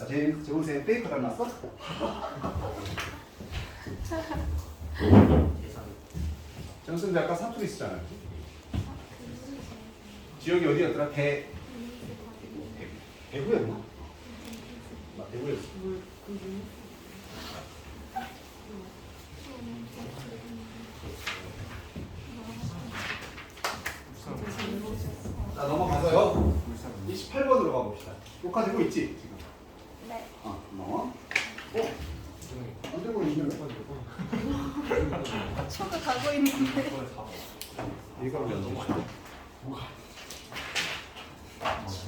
재훈쌤 페이커 닮았어? 정순이 아까 사투리 쓰잖아요. 지역이 어디였더라? 대구였나? 대구였어. 자, 넘어가서요. 28번으로 가봅시다. 녹화되고 있지? 지금? 네. 고마워. 안 되고 있는 저도 가고 있는데. 얘가 왜 안 되지?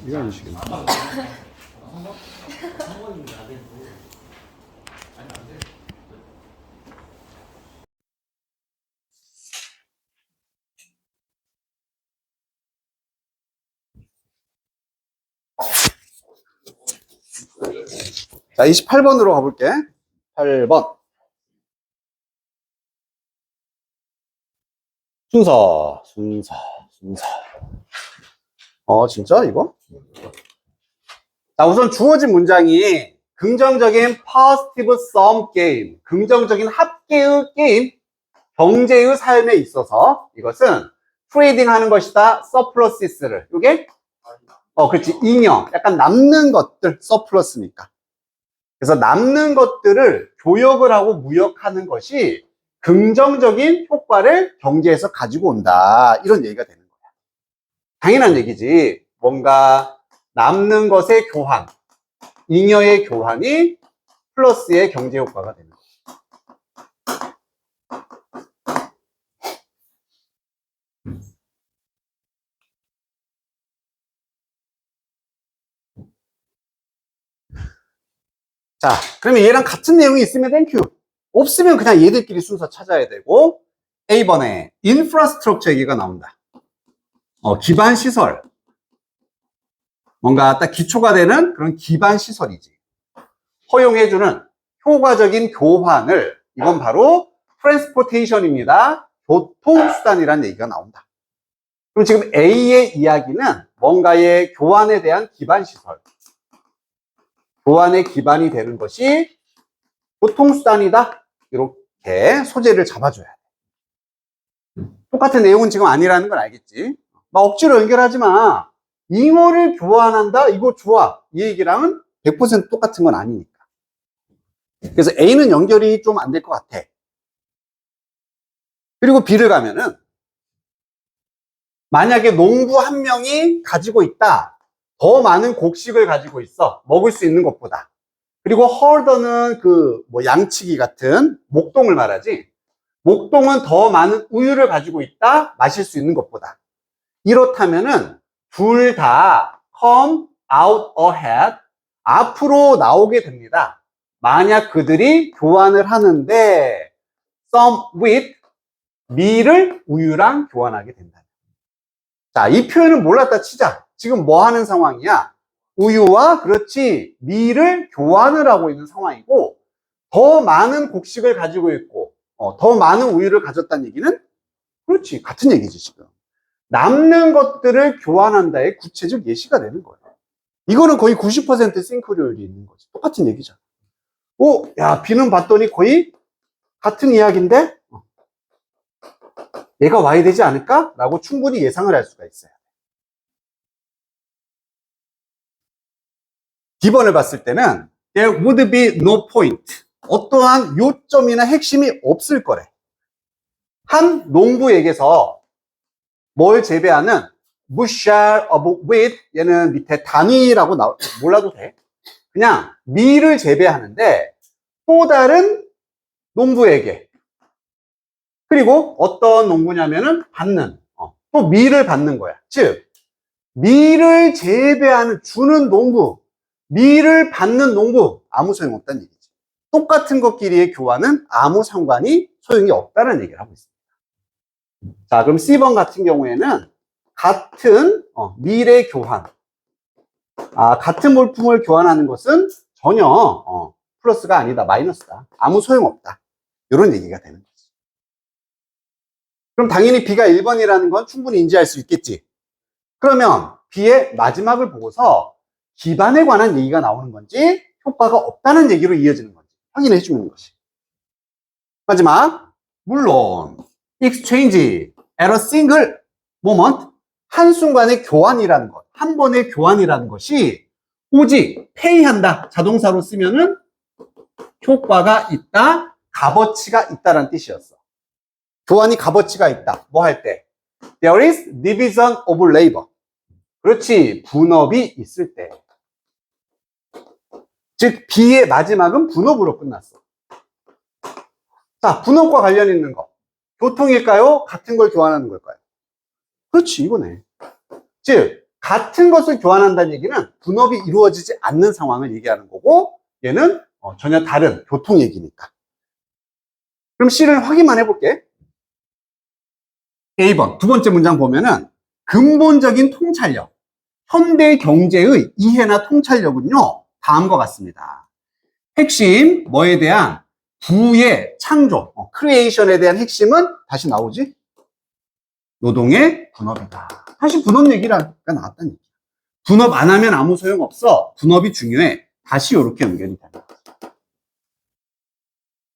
이거 아니시겠네. 자, 28번으로 가볼게. 8번. 순서. 진짜 이거? 자, 우선 주어진 문장이 긍정적인 positive sum game, 긍정적인 합계의 게임, 경제의 삶에 있어서 이것은 트레이딩 하는 것이다. 서플러시스를. 이게? 그렇지. 잉여. 약간 남는 것들, 서플러스니까. 그래서 남는 것들을 교역을 하고 무역하는 것이 긍정적인 효과를 경제에서 가지고 온다. 이런 얘기가 되는 거야. 당연한 얘기지. 뭔가 남는 것의 교환, 잉여의 교환이 플러스의 경제 효과가 되는 거야. 자, 그러면 얘랑 같은 내용이 있으면 땡큐. 없으면 그냥 얘들끼리 순서 찾아야 되고, A번에 인프라스트럭처 얘기가 나온다. 기반 시설. 뭔가 딱 기초가 되는 그런 기반 시설이지. 허용해주는 효과적인 교환을, 이건 바로 트랜스포테이션입니다. 교통수단이라는 얘기가 나온다. 그럼 지금 A의 이야기는 뭔가의 교환에 대한 기반 시설. 교환의 기반이 되는 것이 교통수단이다. 이렇게 소재를 잡아줘야 돼. 똑같은 내용은 지금 아니라는 걸 알겠지? 막 억지로 연결하지 마. 잉어를 교환한다? 이거 좋아. 이 얘기랑은 100% 똑같은 건 아니니까. 그래서 A는 연결이 좀 안 될 것 같아. 그리고 B를 가면은 만약에 농부 한 명이 가지고 있다. 더 많은 곡식을 가지고 있어. 먹을 수 있는 것보다. 그리고 헐더는 양치기 같은 목동을 말하지. 목동은 더 많은 우유를 가지고 있다. 마실 수 있는 것보다. 이렇다면은 둘 다 come out ahead. 앞으로 나오게 됩니다. 만약 그들이 교환을 하는데 some with 밀을 우유랑 교환하게 된다. 자, 이 표현은 몰랐다 치자. 지금 뭐 하는 상황이야? 우유와 그렇지 밀을 교환을 하고 있는 상황이고 더 많은 곡식을 가지고 있고 더 많은 우유를 가졌다는 얘기는 그렇지 같은 얘기지 지금. 남는 것들을 교환한다의 구체적 예시가 되는 거예요. 이거는 거의 90% 싱크로율이 있는 거지. 똑같은 얘기잖아. 야, B는 봤더니 거의 같은 이야기인데 얘가 와야 되지 않을까? 라고 충분히 예상을 할 수가 있어요. D번을 봤을 때는 there would be no point. 어떠한 요점이나 핵심이 없을 거래. 한 농부에게서 뭘 재배하는 bushel of wheat, 얘는 밑에 단위라고 몰라도 돼. 그냥 밀을 재배하는데 또 다른 농부에게 그리고 어떤 농부냐면은 받는 또 밀을 받는 거야. 즉 밀을 재배하는 주는 농부, 밀을 받는 농부 아무 소용없다는 얘기지. 똑같은 것끼리의 교환은 아무 상관이 소용이 없다는 얘기를 하고 있습니다. 자, 그럼 C번 같은 경우에는 같은 밀의 교환, 같은 물품을 교환하는 것은 전혀 플러스가 아니다, 마이너스다, 아무 소용없다, 이런 얘기가 되는 거지. 그럼 당연히 B가 1번이라는 건 충분히 인지할 수 있겠지. 그러면 B의 마지막을 보고서 기반에 관한 얘기가 나오는 건지 효과가 없다는 얘기로 이어지는 건지 확인해 주는 것이. 마지막, 물론 exchange at a single moment, 한순간의 교환이라는 것, 한 번의 교환이라는 것이 오직 pay한다, 자동사로 쓰면은 효과가 있다, 값어치가 있다라는 뜻이었어. 교환이 값어치가 있다. 뭐 할 때? There is division of labor. 그렇지. 분업이 있을 때. 즉, B의 마지막은 분업으로 끝났어. 자, 분업과 관련 있는 거. 교통일까요? 같은 걸 교환하는 걸까요? 그렇지, 이거네. 즉, 같은 것을 교환한다는 얘기는 분업이 이루어지지 않는 상황을 얘기하는 거고, 얘는 전혀 다른 교통 얘기니까. 그럼 C를 확인만 해볼게. A번, 두 번째 문장 보면은, 근본적인 통찰력, 현대 경제의 이해나 통찰력은요, 다음과 같습니다. 핵심, 뭐에 대한 부의 창조, 크리에이션에 대한 핵심은 다시 나오지? 노동의 분업이다. 다시 분업 얘기가 나왔다는 얘기야. 분업 안 하면 아무 소용없어. 분업이 중요해. 다시 이렇게 연결이 됩니다.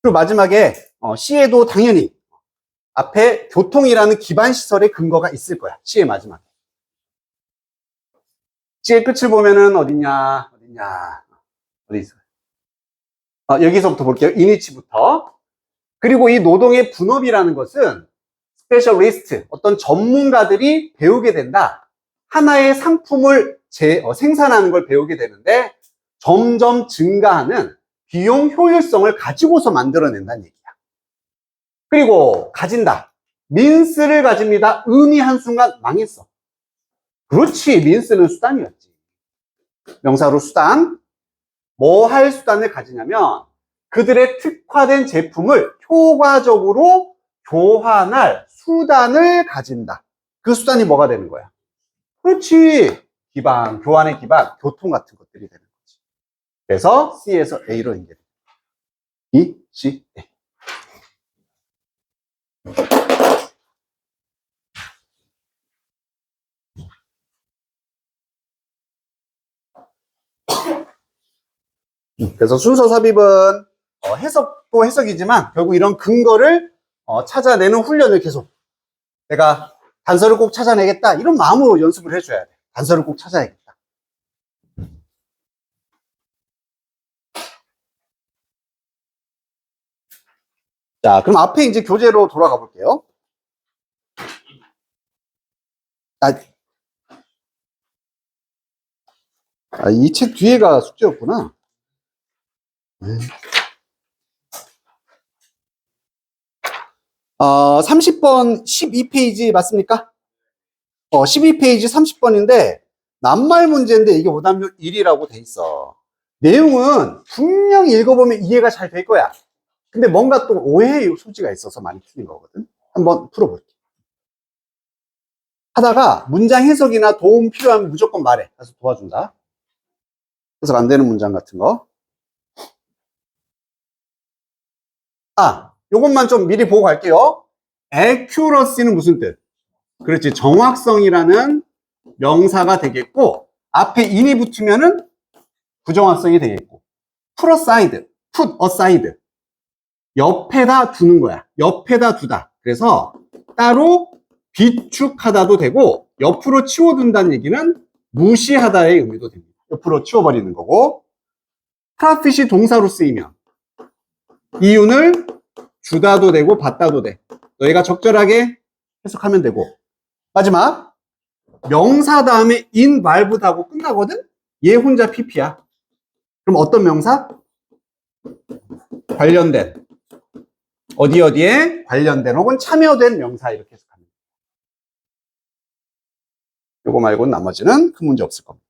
그리고 마지막에 C에도 당연히 앞에 교통이라는 기반 시설의 근거가 있을 거야. C의 마지막에. C의 끝을 보면은 어디냐? 어디 있어요? 여기서부터 볼게요. 이니치부터. 그리고 이 노동의 분업이라는 것은 스페셜리스트, 어떤 전문가들이 배우게 된다. 하나의 상품을 생산하는 걸 배우게 되는데 점점 증가하는 비용 효율성을 가지고서 만들어낸다는 얘기야. 그리고 가진다. 민스를 가집니다. 음이 한순간 망했어. 그렇지. 민스는 수단이었지. 명사로 수단. 뭐 할 수단을 가지냐면 그들의 특화된 제품을 효과적으로 교환할 수단을 가진다. 그 수단이 뭐가 되는 거야? 그렇지. 기반, 교환의 기반, 교통 같은 것들이 되는 거지. 그래서 C에서 A로 연결해. B, C, A. 그래서 순서 삽입은 해석도 해석이지만 결국 이런 근거를 찾아내는 훈련을 계속, 내가 단서를 꼭 찾아내겠다 이런 마음으로 연습을 해줘야 돼. 단서를 꼭 찾아야겠다. 자, 그럼 앞에 이제 교재로 돌아가 볼게요. 이 책 뒤에가 숙제였구나. 30번 12페이지 맞습니까? 12페이지 30번인데 낱말 문제인데 이게 오답률 1이라고 돼 있어. 내용은 분명히 읽어보면 이해가 잘 될 거야. 근데 뭔가 또 오해의 소지가 있어서 많이 틀린 거거든. 한번 풀어볼게. 하다가 문장 해석이나 도움 필요하면 무조건 말해. 그래서 도와준다. 해석 안 되는 문장 같은 거. 요것만 좀 미리 보고 갈게요. accuracy는 무슨 뜻? 그렇지. 정확성이라는 명사가 되겠고, 앞에 in이 붙으면은 부정확성이 되겠고, put aside. 옆에다 두는 거야. 옆에다 두다. 그래서 따로 비축하다도 되고, 옆으로 치워둔다는 얘기는 무시하다의 의미도 됩니다. 옆으로 치워버리는 거고, profit이 동사로 쓰이면 이윤을 주다도 되고 받다도 돼. 너희가 적절하게 해석하면 되고, 마지막 명사 다음에 in 말부하고 끝나거든? 얘 혼자 pp야. 그럼 어떤 명사? 관련된. 어디에 관련된 혹은 참여된 명사 이렇게 해석합니다. 요거 말고는 나머지는 큰 문제 없을 겁니다.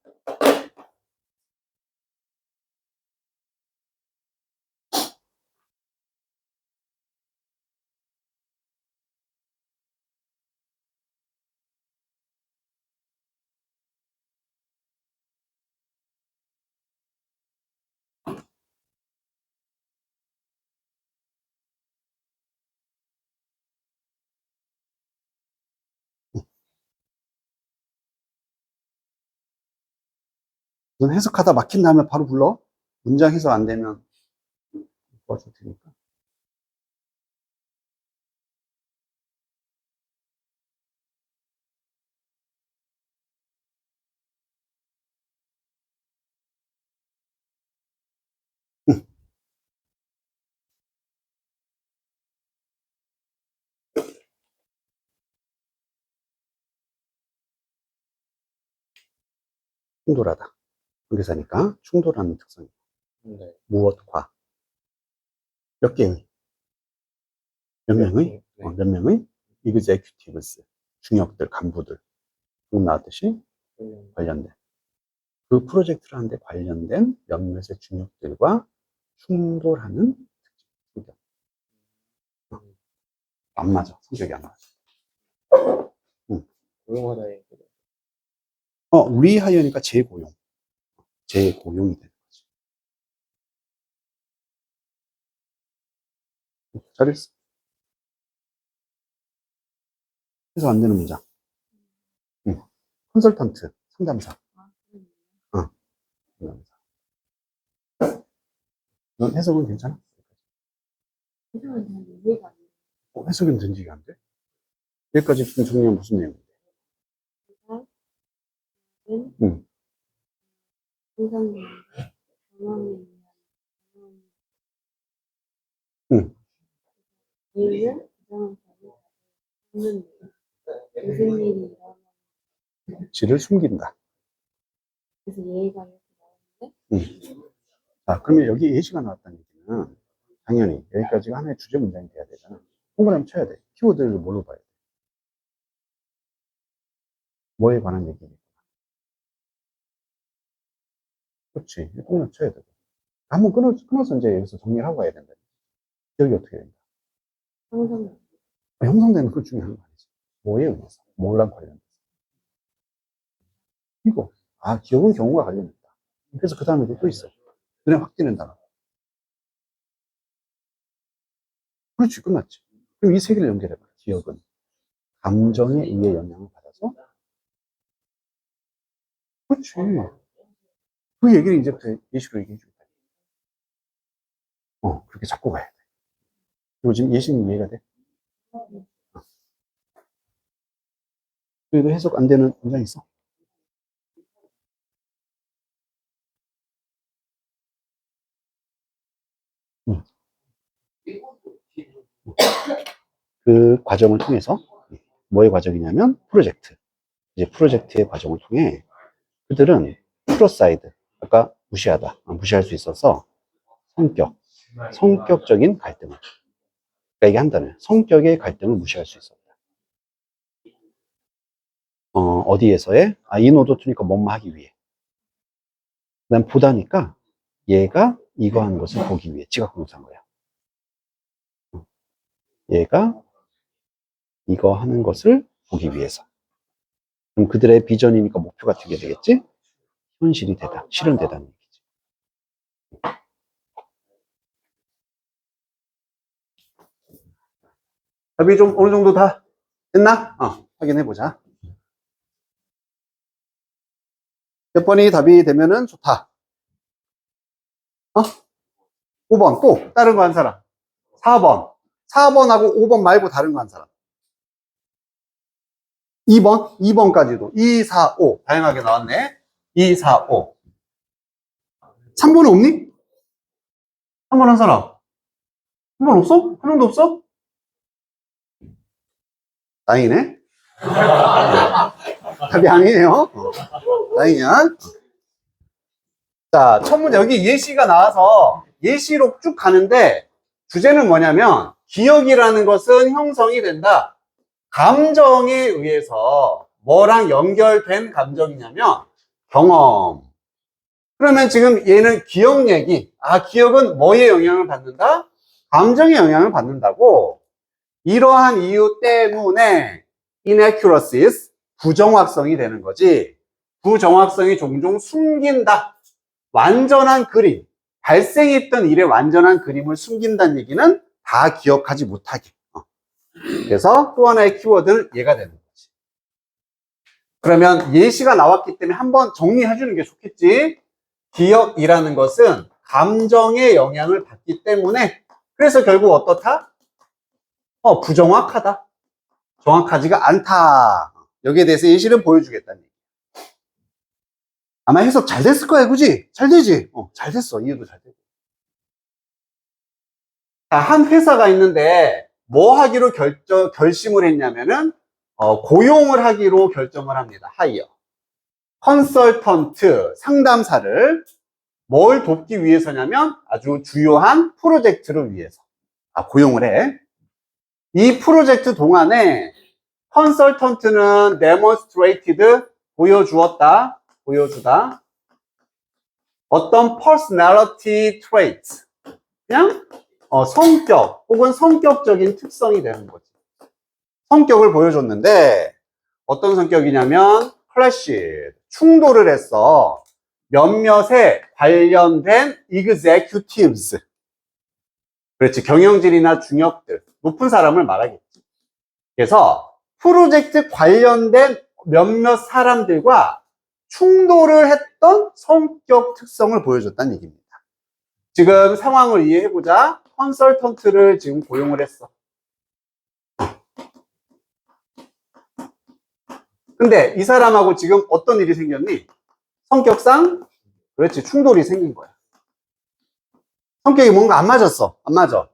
넌 해석하다 막힌 다음에 바로 불러. 문장 해석 안 되면 도와줄 테니까. 충돌하다. 관계사니까 충돌하는 특성이. 네. 무엇과 몇 개의 몇 명의 네. 몇 명의 executives 중역들 간부들 쭉 나왔듯이 관련된 그 프로젝트를 하는데 관련된 몇몇의 중역들과 충돌하는 성격. 안 맞아. 성격이 안 맞아. 고용하다의 리하이어니까 재고용. 재고용이 되는 거지. 잘했어. 해서 안 되는 문장. 컨설턴트, 상담사. 상담사. 넌 해석은 괜찮아? 해석은 된지가 안 돼? 여기까지 지금 정리하면 무슨 내용인데? 응. 응. 이유는 무슨 일이 일어나 지를 숨긴다. 그래서 예의가 이렇게 나오는데 응. 자, 그러면 여기 예시가 나왔다는 얘기는 당연히 여기까지가 하나의 주제 문장이 돼야 되잖아. 동그라미 쳐야 돼. 키워드를 뭘로 봐야 돼? 뭐에 관한 얘기니? 그렇지. 동그라미 쳐야 돼. 한번 끊어서 이제 여기서 정리를 하고 가야 된다. 기억이 어떻게 된다? 항상 형성되는 그 중요한 거 아니지. 뭐에 의해서? 뭐랑 관련돼서? 이거. 기억은 경우가 관련있다. 그래서 그 다음에도 또 있어. 눈에 확 띄는 단어. 그렇지, 끝났지. 그럼 이 세 개를 연결해봐. 기억은 감정에 의해 영향을 받아서. 그렇지. 그 얘기를 이제부터 예시로 얘기해 줄게. 그렇게 잡고 가야 돼. 그리고 지금 예시는 이해가 돼? 그래도 해석 안 되는 문장 있어? 그 과정을 통해서 뭐의 과정이냐면 프로젝트. 이제 프로젝트의 과정을 통해 그들은 프로사이드, 아까 무시하다, 무시할 수 있어서 성격적인 갈등을, 그러니까 이게 한 단어예요. 성격의 갈등을 무시할 수 있었다. 어디에서의? in order to니까 뭐뭐 하기 위해. 그 다음 보다니까 얘가 이거 하는 것을 보기 위해. 지각공사한 거야. 얘가 이거 하는 것을 보기 위해서. 그럼 그들의 비전이니까 목표가 되게 되겠지? 현실이 되다, 실현되다는 얘기지. 답이 좀 어느 정도 다 됐나? 확인해보자. 몇 번이 답이 되면은 좋다. 5번 또 다른 거 한 사람. 4번. 4번하고 5번 말고 다른 거 한 사람. 2번까지도 2, 4, 5 다양하게 나왔네. 2, 4, 5. 3번은 없니? 3번 한 사람. 3번 없어? 한 명도 없어? 다행이네. 답이 아니에요. 다행이야. 자, 첫 문제 여기 예시가 나와서 예시로 쭉 가는데 주제는 뭐냐면 기억이라는 것은 형성이 된다. 감정에 의해서 뭐랑 연결된 감정이냐면 경험. 그러면 지금 얘는 기억 얘기. 기억은 뭐에 영향을 받는다? 감정에 영향을 받는다고. 이러한 이유 때문에 inaccuracies, 부정확성이 되는 거지. 부정확성이 종종 숨긴다. 완전한 그림, 발생했던 일의 완전한 그림을 숨긴다는 얘기는 다 기억하지 못하게. 그래서 또 하나의 키워드는 얘가 되는 거지. 그러면 예시가 나왔기 때문에 한번 정리해 주는 게 좋겠지. 기억이라는 것은 감정의 영향을 받기 때문에 그래서 결국 어떻다? 부정확하다. 정확하지가 않다. 여기에 대해서 예시를 보여주겠다는 얘기. 아마 해석 잘 됐을 거야, 그지? 잘 되지? 잘 됐어. 이해도 잘 되고. 자, 한 회사가 있는데 뭐 하기로 결심을 했냐면은 고용을 하기로 결정을 합니다. 하이어. 컨설턴트, 상담사를 뭘 돕기 위해서냐면 아주 주요한 프로젝트를 위해서 고용을 해. 이 프로젝트 동안에 컨설턴트는 demonstrated, 보여주다. 어떤 personality traits, 그냥 성격 혹은 성격적인 특성이 되는 거지. 성격을 보여줬는데 어떤 성격이냐면 클래시, 충돌을 했어. 몇몇에 관련된 executives. 그렇지, 경영진이나 중역들, 높은 사람을 말하겠지. 그래서 프로젝트 관련된 몇몇 사람들과 충돌을 했던 성격 특성을 보여줬다는 얘기입니다. 지금 상황을 이해해보자. 컨설턴트를 지금 고용을 했어. 근데 이 사람하고 지금 어떤 일이 생겼니? 성격상, 그렇지, 충돌이 생긴 거야. 성격이 뭔가 안 맞았어. 안 맞아.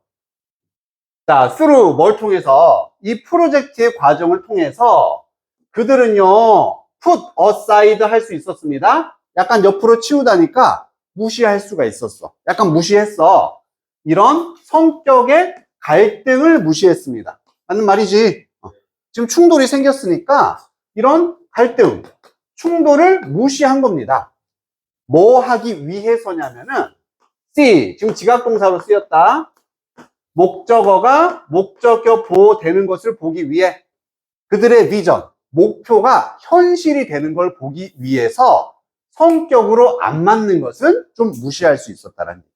자, through 뭘 통해서? 이 프로젝트의 과정을 통해서 그들은요, put aside 할 수 있었습니다. 약간 옆으로 치우다니까 무시할 수가 있었어. 약간 무시했어. 이런 성격의 갈등을 무시했습니다. 맞는 말이지. 지금 충돌이 생겼으니까 이런 갈등, 충돌을 무시한 겁니다. 뭐 하기 위해서냐면은 C, 지금 지각동사로 쓰였다. 목적어가 목적격 보호되는 것을 보기 위해 그들의 비전, 목표가 현실이 되는 걸 보기 위해서 성격으로 안 맞는 것은 좀 무시할 수 있었다라는 얘기야.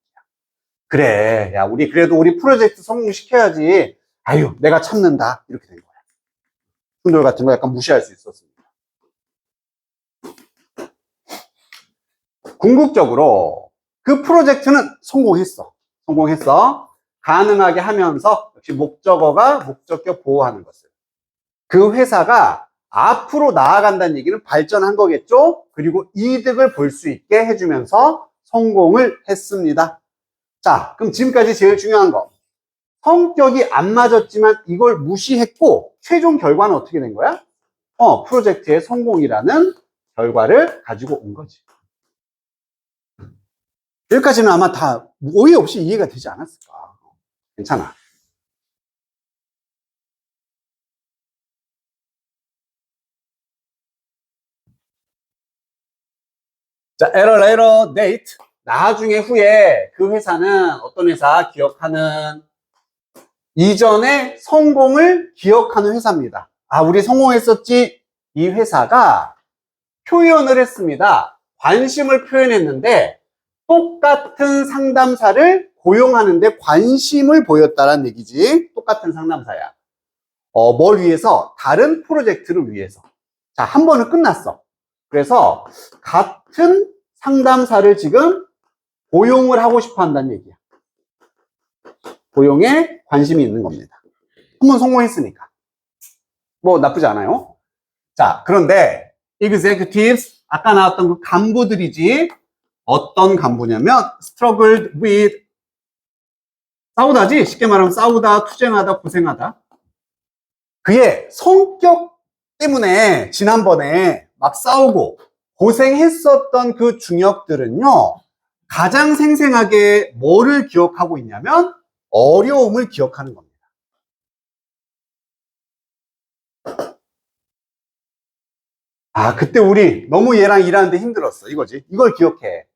그래, 야, 그래도 우리 프로젝트 성공시켜야지. 아유, 내가 참는다. 이렇게 된 거야. 충돌 같은 거 약간 무시할 수 있었습니다. 궁극적으로 그 프로젝트는 성공했어. 가능하게 하면서 역시 목적어가 목적격 보호하는 것을. 그 회사가 앞으로 나아간다는 얘기는 발전한 거겠죠? 그리고 이득을 볼 수 있게 해주면서 성공을 했습니다. 자, 그럼 지금까지 제일 중요한 거. 성격이 안 맞았지만 이걸 무시했고 최종 결과는 어떻게 된 거야? 프로젝트의 성공이라는 결과를 가지고 온 거지. 여기까지는 아마 다 오해 없이 이해가 되지 않았을까. 괜찮아. 자, error, date. 나중에 후에 그 회사는 어떤 회사 기억하는 이전의 성공을 기억하는 회사입니다. 우리 성공했었지? 이 회사가 표현을 했습니다. 관심을 표현했는데 똑같은 상담사를 고용하는데 관심을 보였다는 얘기지. 똑같은 상담사야. 뭘 위해서? 다른 프로젝트를 위해서. 자, 한 번은 끝났어. 그래서 같은 상담사를 지금 고용을 하고 싶어 한다는 얘기야. 고용에 관심이 있는 겁니다. 한 번 성공했으니까. 뭐 나쁘지 않아요. 자, 그런데 executives, 아까 나왔던 그 간부들이지. 어떤 간부냐면 struggled with, 싸우다지. 쉽게 말하면 싸우다, 투쟁하다, 고생하다. 그의 성격 때문에 지난번에 막 싸우고 고생했었던 그 중역들은요, 가장 생생하게 뭐를 기억하고 있냐면 어려움을 기억하는 겁니다. 그때 우리 너무 얘랑 일하는데 힘들었어. 이거지. 이걸 기억해.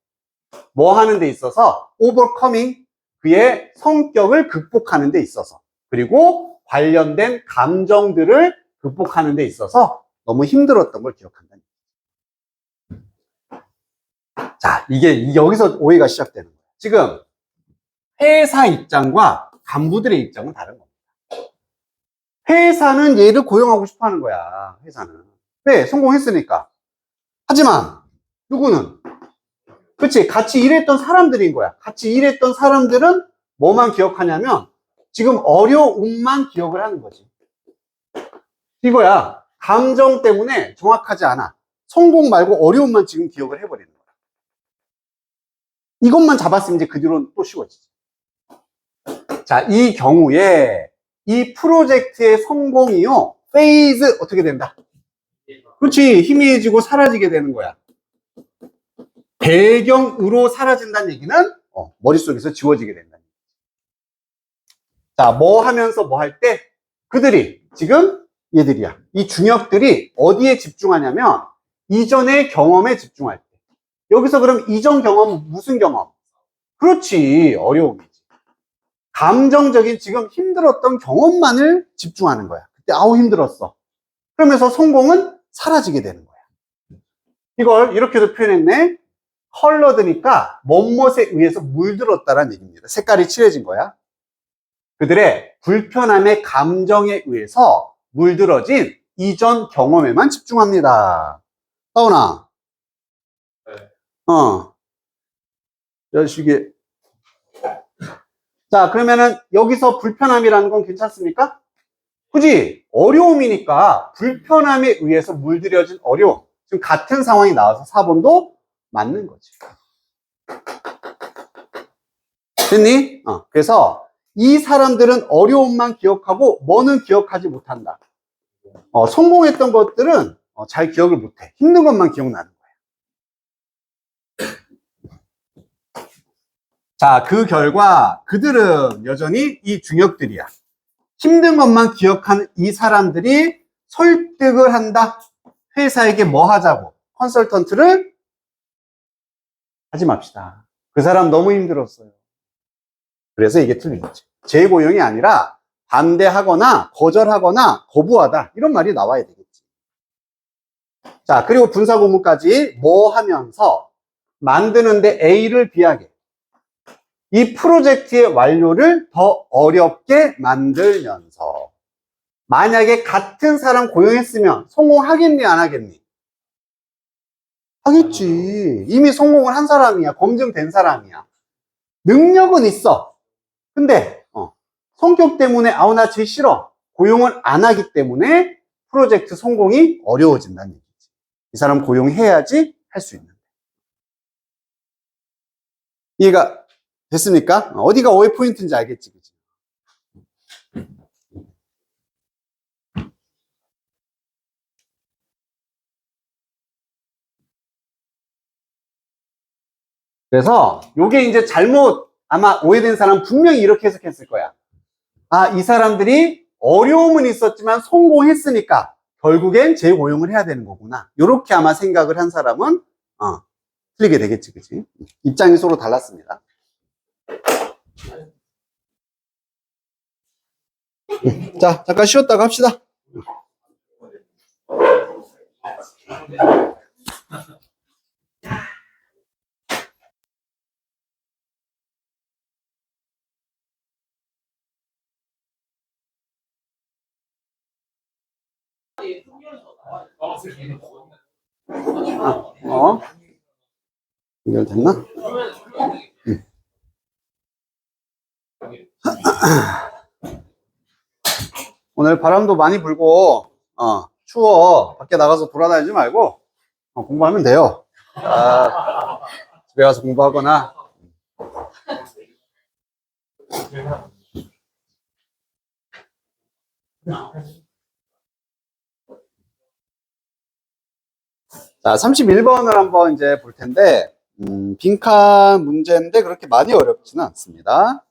뭐 하는 데 있어서 overcoming, 그의 성격을 극복하는 데 있어서, 그리고 관련된 감정들을 극복하는 데 있어서 너무 힘들었던 걸 기억한다는 얘기죠. 자, 이게 여기서 오해가 시작되는 거예요. 지금 회사 입장과 간부들의 입장은 다른 겁니다. 회사는 얘를 고용하고 싶어 하는 거야. 회사는. 왜? 성공했으니까. 하지만 누구는? 그치? 같이 일했던 사람들인 거야. 같이 일했던 사람들은 뭐만 기억하냐면 지금 어려움만 기억을 하는 거지. 이거야. 감정 때문에 정확하지 않아. 성공 말고 어려움만 지금 기억을 해버리는 거야. 이것만 잡았으면 이제 그 뒤로는 또 쉬워지지. 자, 이 경우에 이 프로젝트의 성공이요, 페이즈 어떻게 된다? 그렇지. 희미해지고 사라지게 되는 거야. 배경으로 사라진다는 얘기는 머릿속에서 지워지게 된다는 얘기지. 자, 뭐 하면서 뭐 할 때 그들이 지금 얘들이야. 이 중역들이 어디에 집중하냐면 이전의 경험에 집중할 때. 여기서 그럼 이전 경험은 무슨 경험? 그렇지. 어려움이지. 감정적인 지금 힘들었던 경험만을 집중하는 거야. 그때 아우 힘들었어. 그러면서 성공은 사라지게 되는 거야. 이걸 이렇게도 표현했네. 컬러드니까 멋멋에 의해서 물들었다라는 얘기입니다. 색깔이 칠해진 거야. 그들의 불편함의 감정에 의해서 물들어진 이전 경험에만 집중합니다. 다운아. 여시기. 자, 그러면은 여기서 불편함이라는 건 괜찮습니까? 그지? 어려움이니까 불편함에 의해서 물들여진 어려움. 지금 같은 상황이 나와서 4번도 맞는 거지. 됐니? 그래서 이 사람들은 어려움만 기억하고 뭐는 기억하지 못한다. 성공했던 것들은 잘 기억을 못해. 힘든 것만 기억나는 거야. 자, 그 결과 그들은 여전히 이 중역들이야. 힘든 것만 기억하는 이 사람들이 설득을 한다. 회사에게 뭐 하자고? 컨설턴트를 하지 맙시다. 그 사람 너무 힘들었어요. 그래서 이게 틀린 거지. 재고용이 아니라 반대하거나 거절하거나 거부하다. 이런 말이 나와야 되겠지. 자, 그리고 분사구문까지 뭐 하면서 만드는데 A를 B하게. 이 프로젝트의 완료를 더 어렵게 만들면서 만약에 같은 사람 고용했으면 성공하겠니 안 하겠니? 하겠지. 이미 성공을 한 사람이야. 검증된 사람이야. 능력은 있어. 근데 성격 때문에 아우 나 쟤 싫어. 고용을 안 하기 때문에 프로젝트 성공이 어려워진다는 얘기지. 이 사람 고용해야지 할 수 있는. 이해가 됐습니까? 어디가 오해 포인트인지 알겠지, 그치? 그래서 요게 이제 잘못 아마 오해된 사람 분명히 이렇게 해석했을 거야. 아, 이 사람들이 어려움은 있었지만 성공했으니까 결국엔 재고용을 해야 되는 거구나. 요렇게 아마 생각을 한 사람은 틀리게 되겠지, 그치? 입장이 서로 달랐습니다. 자, 잠깐 쉬었다가 합시다. 연결됐나? 오늘 바람도 많이 불고 추워. 밖에 나가서 돌아다니지 말고 공부하면 돼요. 집에 가서 공부하거나. 자, 31번을 한번 이제 볼 텐데, 빈칸 문제인데 그렇게 많이 어렵지는 않습니다.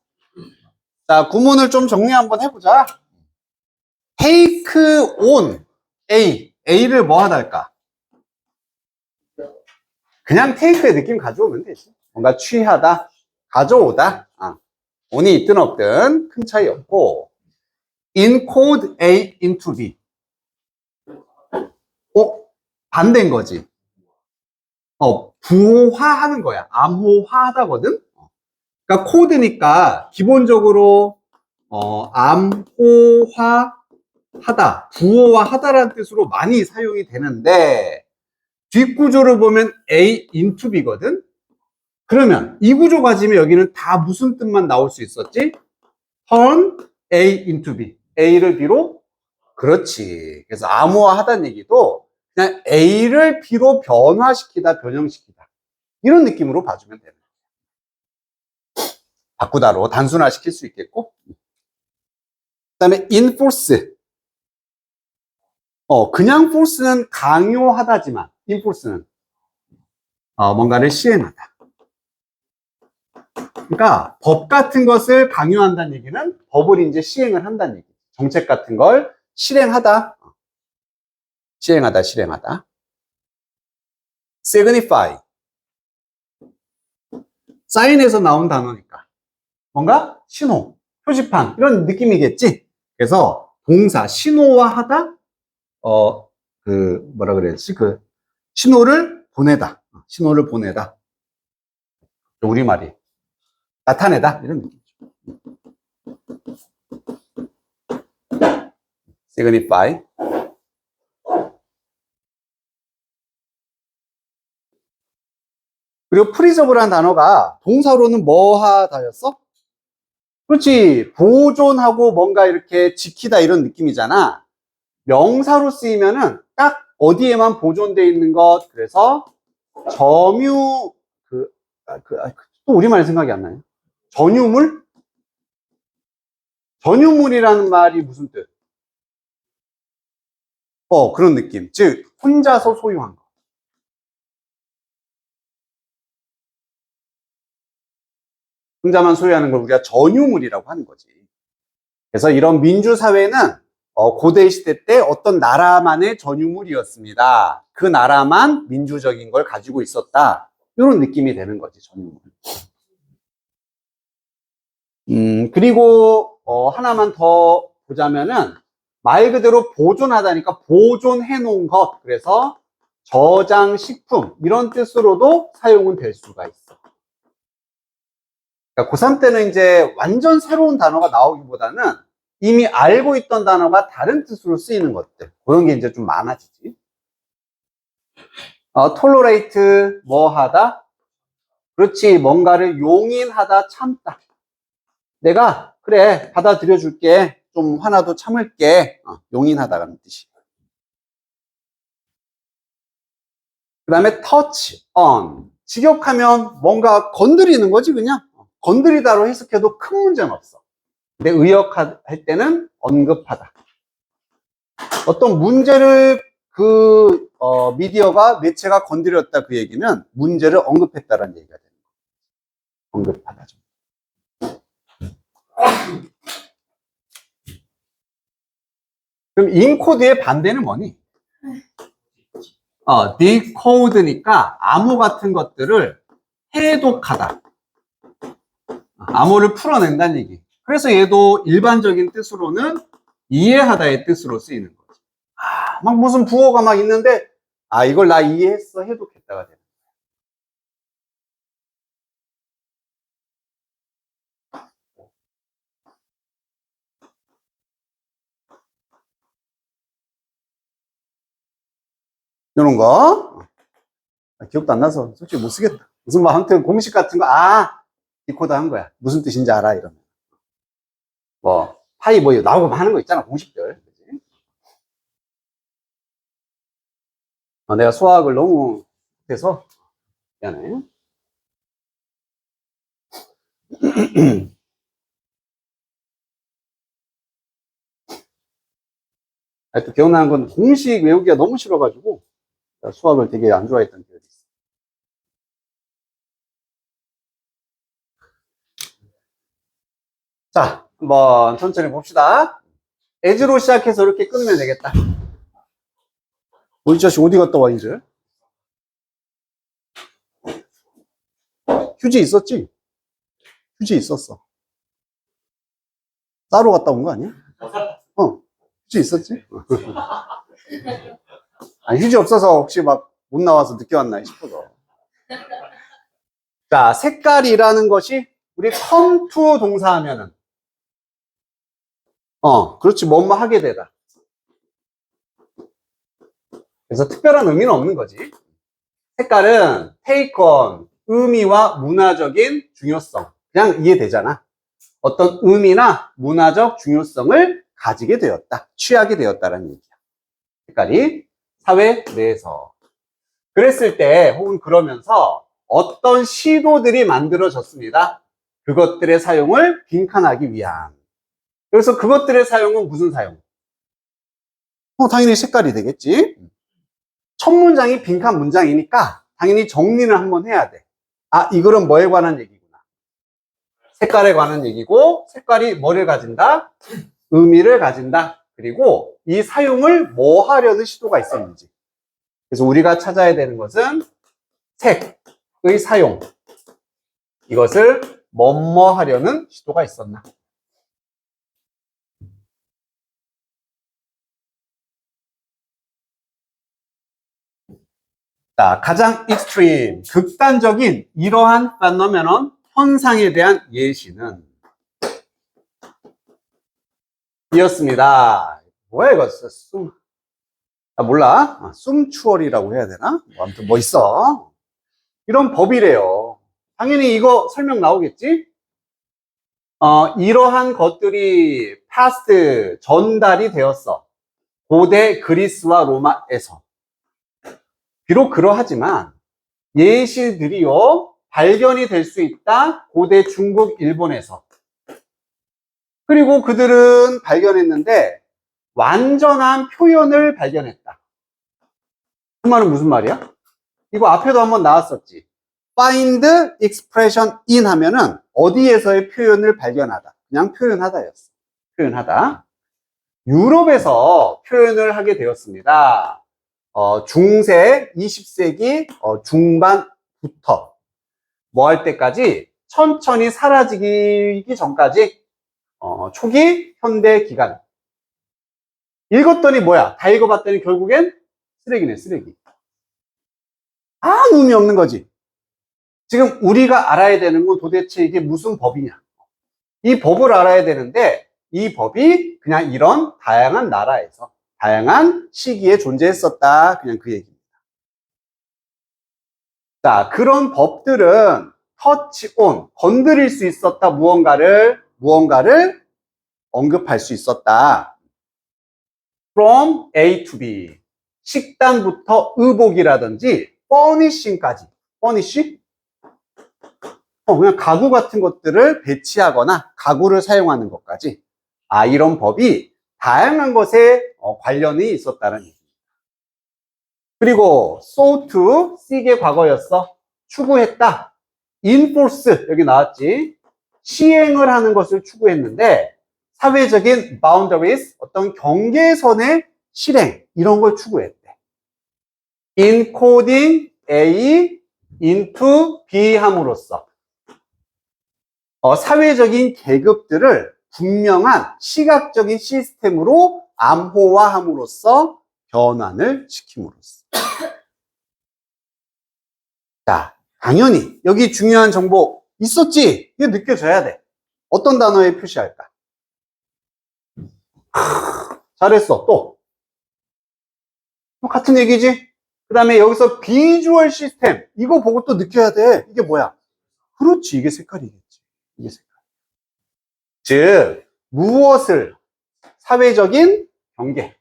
자, 구문을 좀 정리 한번 해보자. take on A. A를 뭐 하다 할까? 그냥 take의 느낌 가져오면 되지. 뭔가 취하다, 가져오다. on이 있든 없든 큰 차이 없고, encode A into B. 반대인 거지. 부호화하는 거야. 암호화하다거든. 그러니까 코드니까 기본적으로 암호화하다, 부호화하다라는 뜻으로 많이 사용이 되는데 뒷구조를 보면 A into B거든. 그러면 이 구조 가지면 여기는 다 무슨 뜻만 나올 수 있었지? turn A into B. A를 B로? 그렇지. 그래서 암호화하다는 얘기도 그냥 A를 B로 변화시키다, 변형시키다. 이런 느낌으로 봐주면 되는 거예요. 바꾸다로 단순화시킬 수 있겠고. 그 다음에 enforce. 그냥 force는 강요하다지만, enforce는 뭔가를 시행하다. 그러니까 법 같은 것을 강요한다는 얘기는 법을 이제 시행을 한다는 얘기. 정책 같은 걸 실행하다. 시행하다, 실행하다. signify. 사인에서 나온 단어니까. 뭔가 신호, 표지판 이런 느낌이겠지. 그래서 동사 신호화하다. 뭐라 그랬지? 신호를 보내다. 신호를 보내다. 우리말이 나타내다 이런 느낌이죠. signify. 그리고 preserve라는 단어가 동사로는 뭐 하다였어? 그렇지. 보존하고 뭔가 이렇게 지키다 이런 느낌이잖아. 명사로 쓰이면은 딱 어디에만 보존되어 있는 것. 그래서 점유 또 우리말 생각이 안 나요. 전유물? 전유물이라는 말이 무슨 뜻? 그런 느낌. 즉 혼자서 소유한 거. 혼자만 소유하는 걸 우리가 전유물이라고 하는 거지. 그래서 이런 민주사회는 고대 시대 때 어떤 나라만의 전유물이었습니다. 그 나라만 민주적인 걸 가지고 있었다. 이런 느낌이 되는 거지, 전유물. 그리고 하나만 더 보자면은 말 그대로 보존하다니까 보존해 놓은 것. 그래서 저장식품 이런 뜻으로도 사용은 될 수가 있어. 그러니까 고3 때는 이제 완전 새로운 단어가 나오기보다는 이미 알고 있던 단어가 다른 뜻으로 쓰이는 것들. 그런 게 이제 좀 많아지지. tolerate, 뭐 하다? 그렇지. 뭔가를 용인하다, 참다. 내가, 그래, 받아들여 줄게. 좀 화나도 참을게. 용인하다라는 뜻이. 그 다음에 touch on. 직역하면 뭔가 건드리는 거지, 그냥. 건드리다로 해석해도 큰 문제는 없어. 근데 의역할 때는 언급하다. 어떤 문제를 미디어가, 매체가 건드렸다 그 얘기는 문제를 언급했다라는 얘기가 되는 거예요. 언급하다. 그럼 인코드의 반대는 뭐니? decode니까 암호 같은 것들을 해독하다. 암호를 풀어낸다는 얘기. 그래서 얘도 일반적인 뜻으로는 이해하다의 뜻으로 쓰이는 거지. 막 무슨 부호가 막 있는데, 이걸 나 이해했어. 해독했다가 되는 거야. 이런 거. 기억도 안 나서 솔직히 못 쓰겠다. 무슨 뭐 아무튼 공식 같은 거, 디코드 한 거야. 무슨 뜻인지 알아, 이러면. 파이 나오고 하는 거 있잖아, 공식들. 그치? 내가 수학을 너무 못해서 미안해. 또 기억나는 건 공식 외우기가 너무 싫어가지고 수학을 되게 안 좋아했던 기억이 있어. 자, 한번 천천히 봅시다. as로 시작해서 이렇게 끊으면 되겠다. 이 자식 어디 갔다 와, 이제? 휴지 있었지? 휴지 있었어. 따로 갔다 온 거 아니야? 휴지 있었지? 휴지 없어서 혹시 막 못 나와서 늦게 왔나 싶어서. 자, 색깔이라는 것이 우리 come to 동사 하면은 그렇지, 뭐뭐 하게 되다. 그래서 특별한 의미는 없는 거지. 색깔은 take on, 의미와 문화적인 중요성. 그냥 이해되잖아. 어떤 의미나 문화적 중요성을 가지게 되었다. 취하게 되었다라는 얘기야. 색깔이 사회 내에서. 그랬을 때 혹은 그러면서 어떤 시도들이 만들어졌습니다. 그것들의 사용을 빈칸하기 위한. 그래서 그것들의 사용은 무슨 사용? 당연히 색깔이 되겠지. 첫 문장이 빈칸 문장이니까 당연히 정리를 한번 해야 돼. 아, 이거는 뭐에 관한 얘기구나. 색깔에 관한 얘기고, 색깔이 뭐를 가진다? 의미를 가진다. 그리고 이 사용을 뭐 하려는 시도가 있었는지. 그래서 우리가 찾아야 되는 것은 색의 사용. 이것을 뭐뭐 하려는 시도가 있었나. 자, 가장 익스트림, 극단적인 이러한 페노메논, 현상에 대한 예시는 이었습니다. 뭐야 이거? 몰라. 숨추월이라고 해야 되나? 뭐 아무튼 뭐 있어. 이런 법이래요. 당연히 이거 설명 나오겠지? 이러한 것들이 past, 전달이 되었어. 고대 그리스와 로마에서. 비록 그러하지만 예시들이요 발견이 될 수 있다. 고대 중국, 일본에서. 그리고 그들은 발견했는데 완전한 표현을 발견했다. 그 말은 무슨 말이야? 이거 앞에도 한번 나왔었지. find expression in 하면은 어디에서의 표현을 발견하다. 그냥 표현하다였어. 표현하다. 유럽에서 표현을 하게 되었습니다. 중세 20세기 중반부터 뭐 할 때까지 천천히 사라지기 전까지 초기 현대 기간. 읽었더니 뭐야? 다 읽어봤더니 결국엔 쓰레기네, 쓰레기. 아무 의미 없는 거지. 지금 우리가 알아야 되는 건 도대체 이게 무슨 법이냐. 이 법을 알아야 되는데 이 법이 그냥 이런 다양한 나라에서 다양한 시기에 존재했었다. 그냥 그 얘기입니다. 자, 그런 법들은 touch on, 건드릴 수 있었다. 무언가를 언급할 수 있었다. from A to B. 식단부터 의복이라든지 furnishing까지. furnish? 그냥 가구 같은 것들을 배치하거나 가구를 사용하는 것까지. 이런 법이 다양한 것에 관련이 있었다는 얘기입니다. 그리고 sought, seek의 과거였어. 추구했다. enforce, 여기 나왔지. 시행을 하는 것을 추구했는데 사회적인 boundaries, 어떤 경계선의 실행, 이런 걸 추구했대. encoding A into B 함으로써 사회적인 계급들을 분명한 시각적인 시스템으로 암호화함으로써 변환을 시킴으로써. 자, 당연히 여기 중요한 정보 있었지? 이게 느껴져야 돼. 어떤 단어에 표시할까? 잘했어. 또 같은 얘기지? 그 다음에 여기서 비주얼 시스템, 이거 보고 또 느껴야 돼. 이게 뭐야? 그렇지, 이게 색깔이겠지. 이게 색깔. 즉 무엇을, 사회적인 경계,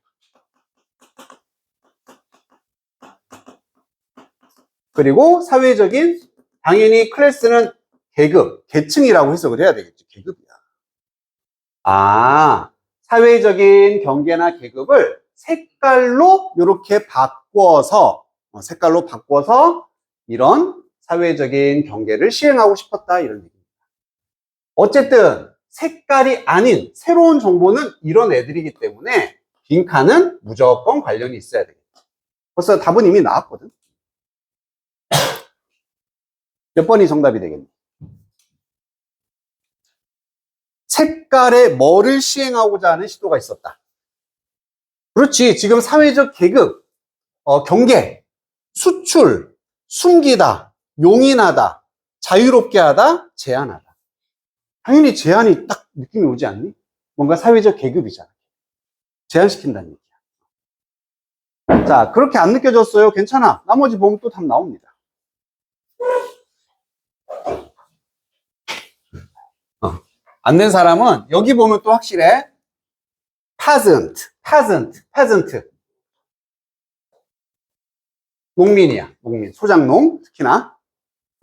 그리고 사회적인, 당연히 클래스는 계급, 계층이라고 해석을 해야 되겠지. 계급이야. 사회적인 경계나 계급을 색깔로 이렇게 바꿔서 이런 사회적인 경계를 시행하고 싶었다, 이런 얘기입니다. 어쨌든 색깔이 아닌 새로운 정보는 이런 애들이기 때문에 빈칸은 무조건 관련이 있어야 되겠죠. 벌써 답은 이미 나왔거든. 몇 번이 정답이 되겠니? 색깔에 뭐를 시행하고자 하는 시도가 있었다. 그렇지. 지금 사회적 계급, 경계, 수출, 숨기다, 용인하다, 자유롭게 하다, 제한하다. 당연히 제한이 딱 느낌이 오지 않니? 뭔가 사회적 계급이잖아. 제한시킨다는 얘기야. 자, 그렇게 안 느껴졌어요? 괜찮아. 나머지 보면 또 답 나옵니다. 안 된 사람은 여기 보면 또 확실해. peasant. 농민이야. 농민. 소작농. 특히나.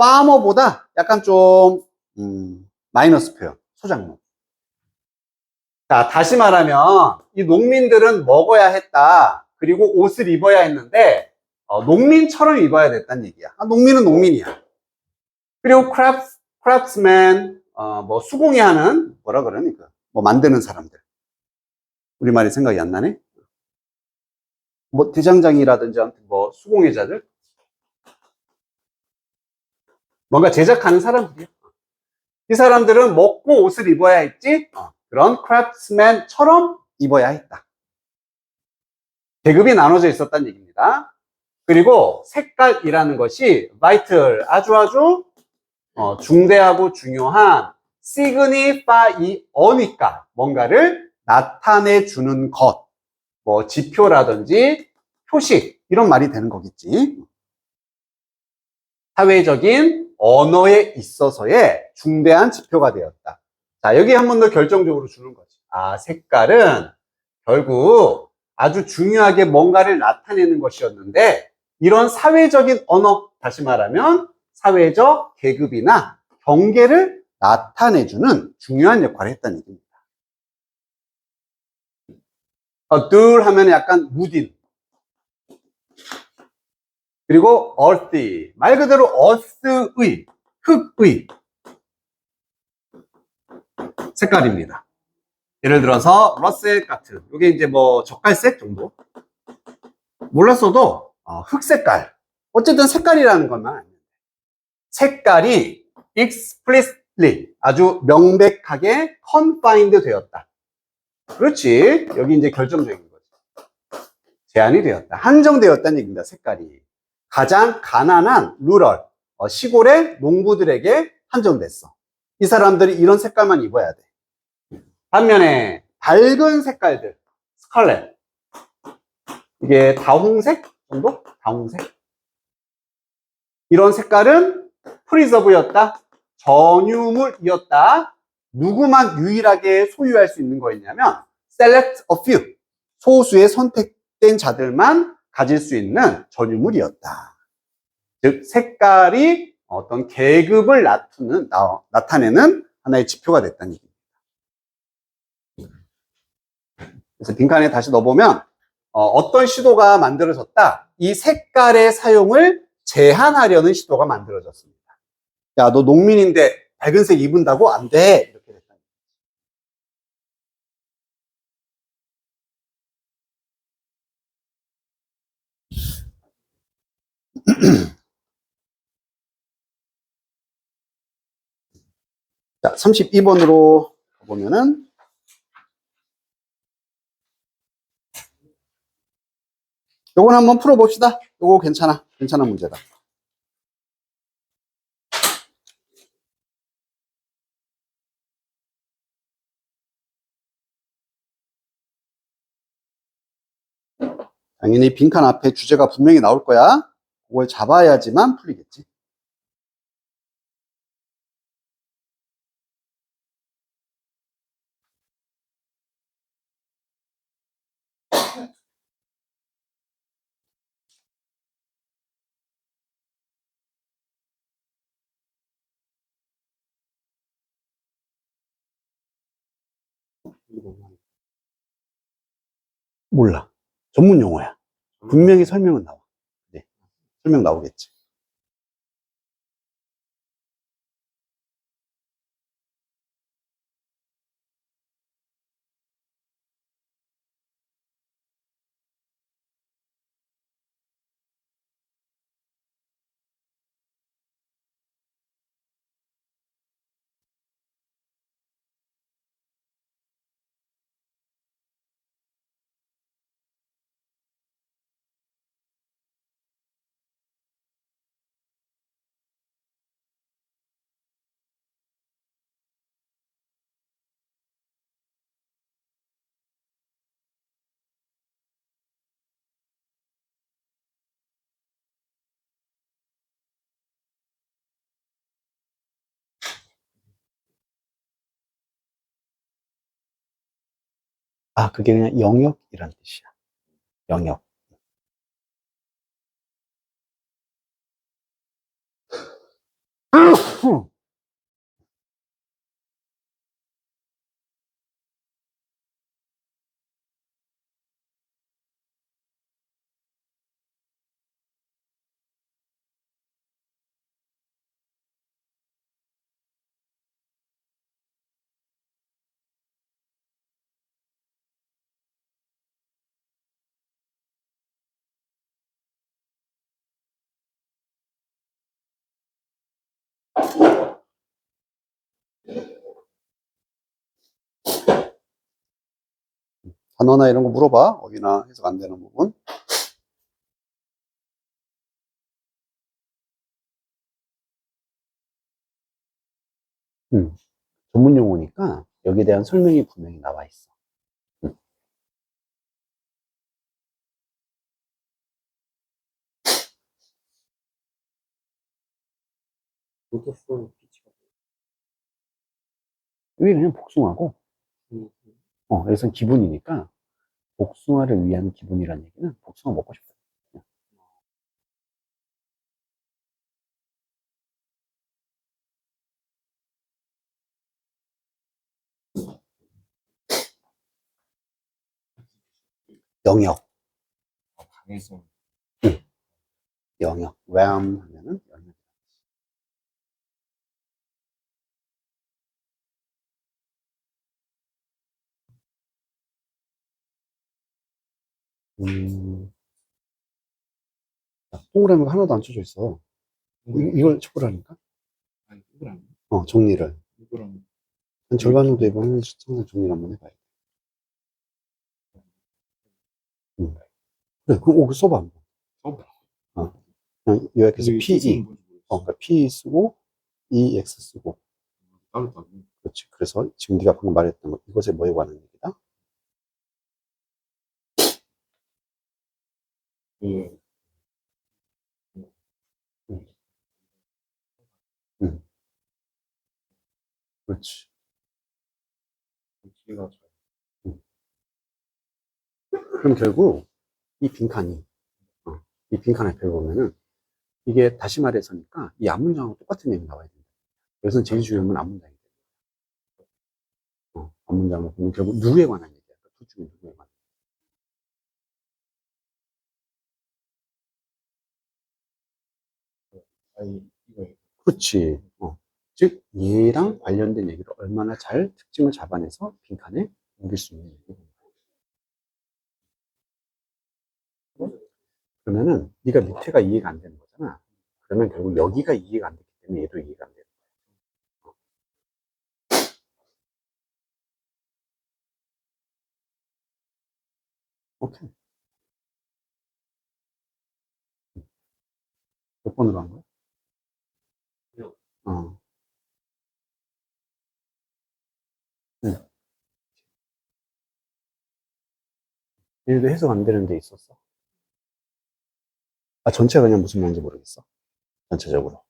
farmer보다 약간 좀, 마이너스 표현. 소작농. 자, 다시 말하면, 이 농민들은 먹어야 했다. 그리고 옷을 입어야 했는데, 농민처럼 입어야 됐다는 얘기야. 농민은 농민이야. 그리고 craftsman, 뭐, 수공예 하는, 뭐라 그러니까. 뭐, 만드는 사람들. 우리말이 생각이 안 나네? 뭐, 대장장이라든지, 아무튼 뭐, 수공예자들? 뭔가 제작하는 사람들이야. 이 사람들은 먹고 옷을 입어야 했지, 그런 craftsman처럼 입어야 했다. 계급이 나눠져 있었다는 얘기입니다. 그리고 색깔이라는 것이 vital, 아주 중대하고 중요한 signify어니까 뭔가를 나타내 주는 것, 뭐 지표라든지 표식 이런 말이 되는 거겠지. 사회적인 언어에 있어서의 중대한 지표가 되었다. 자, 여기 한 번 더 결정적으로 주는 거지. 색깔은 결국 아주 중요하게 뭔가를 나타내는 것이었는데 이런 사회적인 언어, 다시 말하면 사회적 계급이나 경계를 나타내주는 중요한 역할을 했다는 얘기입니다. 들 하면 약간 무딘. 그리고 earthy. 말 그대로 earth의, 흙의 색깔입니다. 예를 들어서 러셀 같은, 이게 이제 뭐 젓갈색 정도? 몰랐어도 흑색깔. 어쨌든 색깔이라는 것만 아니에요. 색깔이 explicitly 아주 명백하게 confined 되었다. 그렇지. 여기 이제 결정적인 거죠. 제한이 되었다. 한정되었다는 얘기입니다. 색깔이. 가장 가난한 루럴, 시골의 농부들에게 한정됐어. 이 사람들이 이런 색깔만 입어야 돼. 반면에 밝은 색깔들, 스칼렛. 이게 다홍색 정도? 다홍색. 이런 색깔은 프리저브였다. 전유물이었다. 누구만 유일하게 소유할 수 있는 거였냐면 select a few. 소수의 선택된 자들만 가질 수 있는 전유물이었다. 즉 색깔이 어떤 계급을 나타내는 하나의 지표가 됐다는 얘기입니다. 그래서 빈칸에 다시 넣어보면 어떤 시도가 만들어졌다. 이 색깔의 사용을 제한하려는 시도가 만들어졌습니다. 야, 너 농민인데 밝은색 입은다고? 안 돼. 이렇게 됐다. 자, 32번으로 가보면은 요건 한번 풀어봅시다. 요거 괜찮은 문제다. 당연히 빈칸 앞에 주제가 분명히 나올 거야. 그걸 잡아야지만 풀리겠지. 몰라. 전문 용어야. 분명히 설명은 나와. 네. 설명 나오겠지. 아, 그게 그냥 영역이란 뜻이야. 영역. 단어나 이런 거 물어봐. 어디나 해석 안 되는 부분. 전문 용어니까 여기에 대한 설명이 분명히 나와 있어. 이게 그냥 복숭아고, 여기서 기분이니까 복숭아를 위한 기분이라는 얘기는 복숭아 먹고 싶다. 영역. 강해서 영역. realm 하면은 영역. 동그라미가 하나도 안 쳐져 있어. 이걸 쳐보라니까? 아니 누구랑 정리를. 누구랑 한 절반 정도 해보면 항상 정리를 한번 해봐야 돼. 그래, 그거 써봐. 한번. 그냥 요약해서 PE. 그러니까 P 쓰고, EX 쓰고. 따로 따로. 그렇지. 그래서 지금 네가 방금 말했던 거, 이것에 뭐에 관한 얘기다? 그 응. 응. 그렇지. 기회가 응. 그럼 결국 이 빈칸이, 이 빈칸 앞에 보면은 이게 다시 말해서니까 이 앞문장하고 똑같은 얘기 나와야 된다. 여기서 제일 중요한 건 앞문장이 돼. 앞문장을 보면 결국 누구에 관한 얘기야? 둘 중에 누구에 관한 아니 이거 그렇지. 즉, 얘랑 관련된 얘기를 얼마나 잘 특징을 잡아내서 빈칸에 옮길 수 있는 얘기. 그러면은 네가 밑에가 이해가 안 되는 거잖아. 그러면 결국 여기가 이해가 안 되기 때문에 얘도 이해가 안 돼. 오케이. 몇 번으로 한 거야? 어. 응. 얘도 해석 안 되는 데 있었어. 아, 전체가 그냥 무슨 말인지 모르겠어. 전체적으로.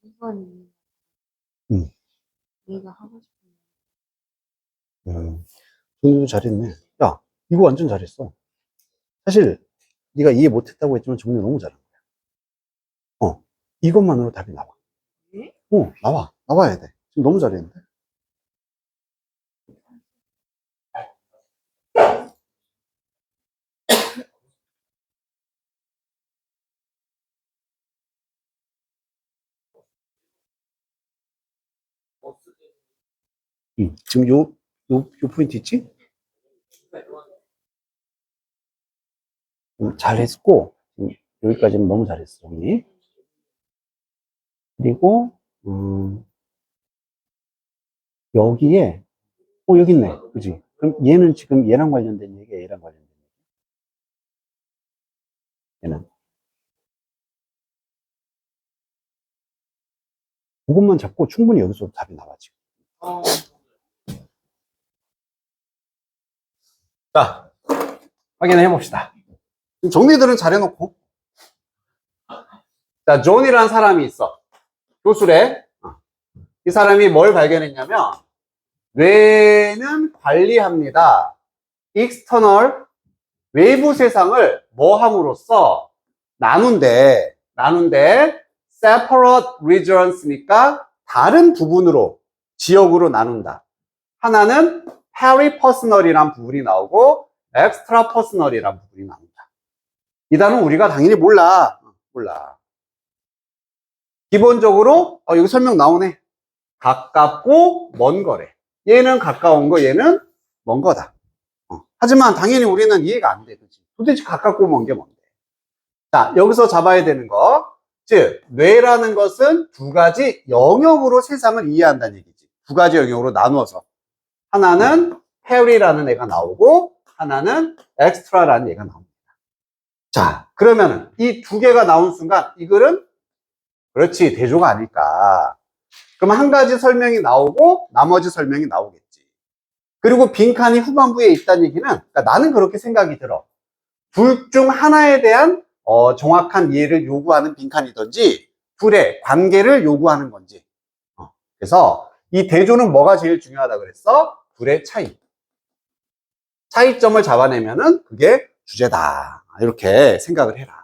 이건 응. 내가 하고 싶은 정리도 잘했네. 야, 이거 완전 잘했어. 사실 네가 이해 못했다고 했지만 정리 너무 잘한 거야. 이것만으로 답이 나와. 네? 나와야 돼. 지금 너무 잘했는데. 지금 요 포인트 있지? 잘했고, 여기까지는 너무 잘했어, 정리. 그리고, 여기에, 여기 있네. 그지? 그럼 얘는 지금 얘랑 관련된 얘기야, 얘랑 관련된 얘기. 얘는. 그것만 잡고 충분히 여기서 답이 나와, 지금. 자, 확인해 봅시다. 정리들은 잘 해놓고. 자, 존이라는 사람이 있어. 교수래. 이 사람이 뭘 발견했냐면, 뇌는 관리합니다. external 외부 세상을 뭐 함으로써 나눈대 separate regions니까 다른 부분으로 지역으로 나눈다. 하나는 peripersonal이란 부분이 나오고 extrapersonal이란 부분이 나온다. 이 단어는 우리가 당연히 몰라. 기본적으로 여기 설명 나오네. 가깝고 먼 거래. 얘는 가까운 거, 얘는 먼 거다. 하지만 당연히 우리는 이해가 안 돼. 그치? 도대체 가깝고 먼 게 뭔데? 자, 여기서 잡아야 되는 거. 즉, 뇌라는 것은 두 가지 영역으로 세상을 이해한다는 얘기지. 두 가지 영역으로 나누어서. 하나는 페리라는 애가 나오고, 하나는 엑스트라라는 애가 나옵니다. 자, 그러면은 이 두 개가 나온 순간 이 글은 그렇지, 대조가 아닐까. 그럼 한 가지 설명이 나오고 나머지 설명이 나오겠지. 그리고 빈칸이 후반부에 있다는 얘기는, 그러니까 나는 그렇게 생각이 들어. 둘 중 하나에 대한 정확한 이해를 요구하는 빈칸이든지 둘의 관계를 요구하는 건지. 그래서 이 대조는 뭐가 제일 중요하다 그랬어? 둘의 차이. 차이점을 잡아내면은 그게 주제다. 이렇게 생각을 해라.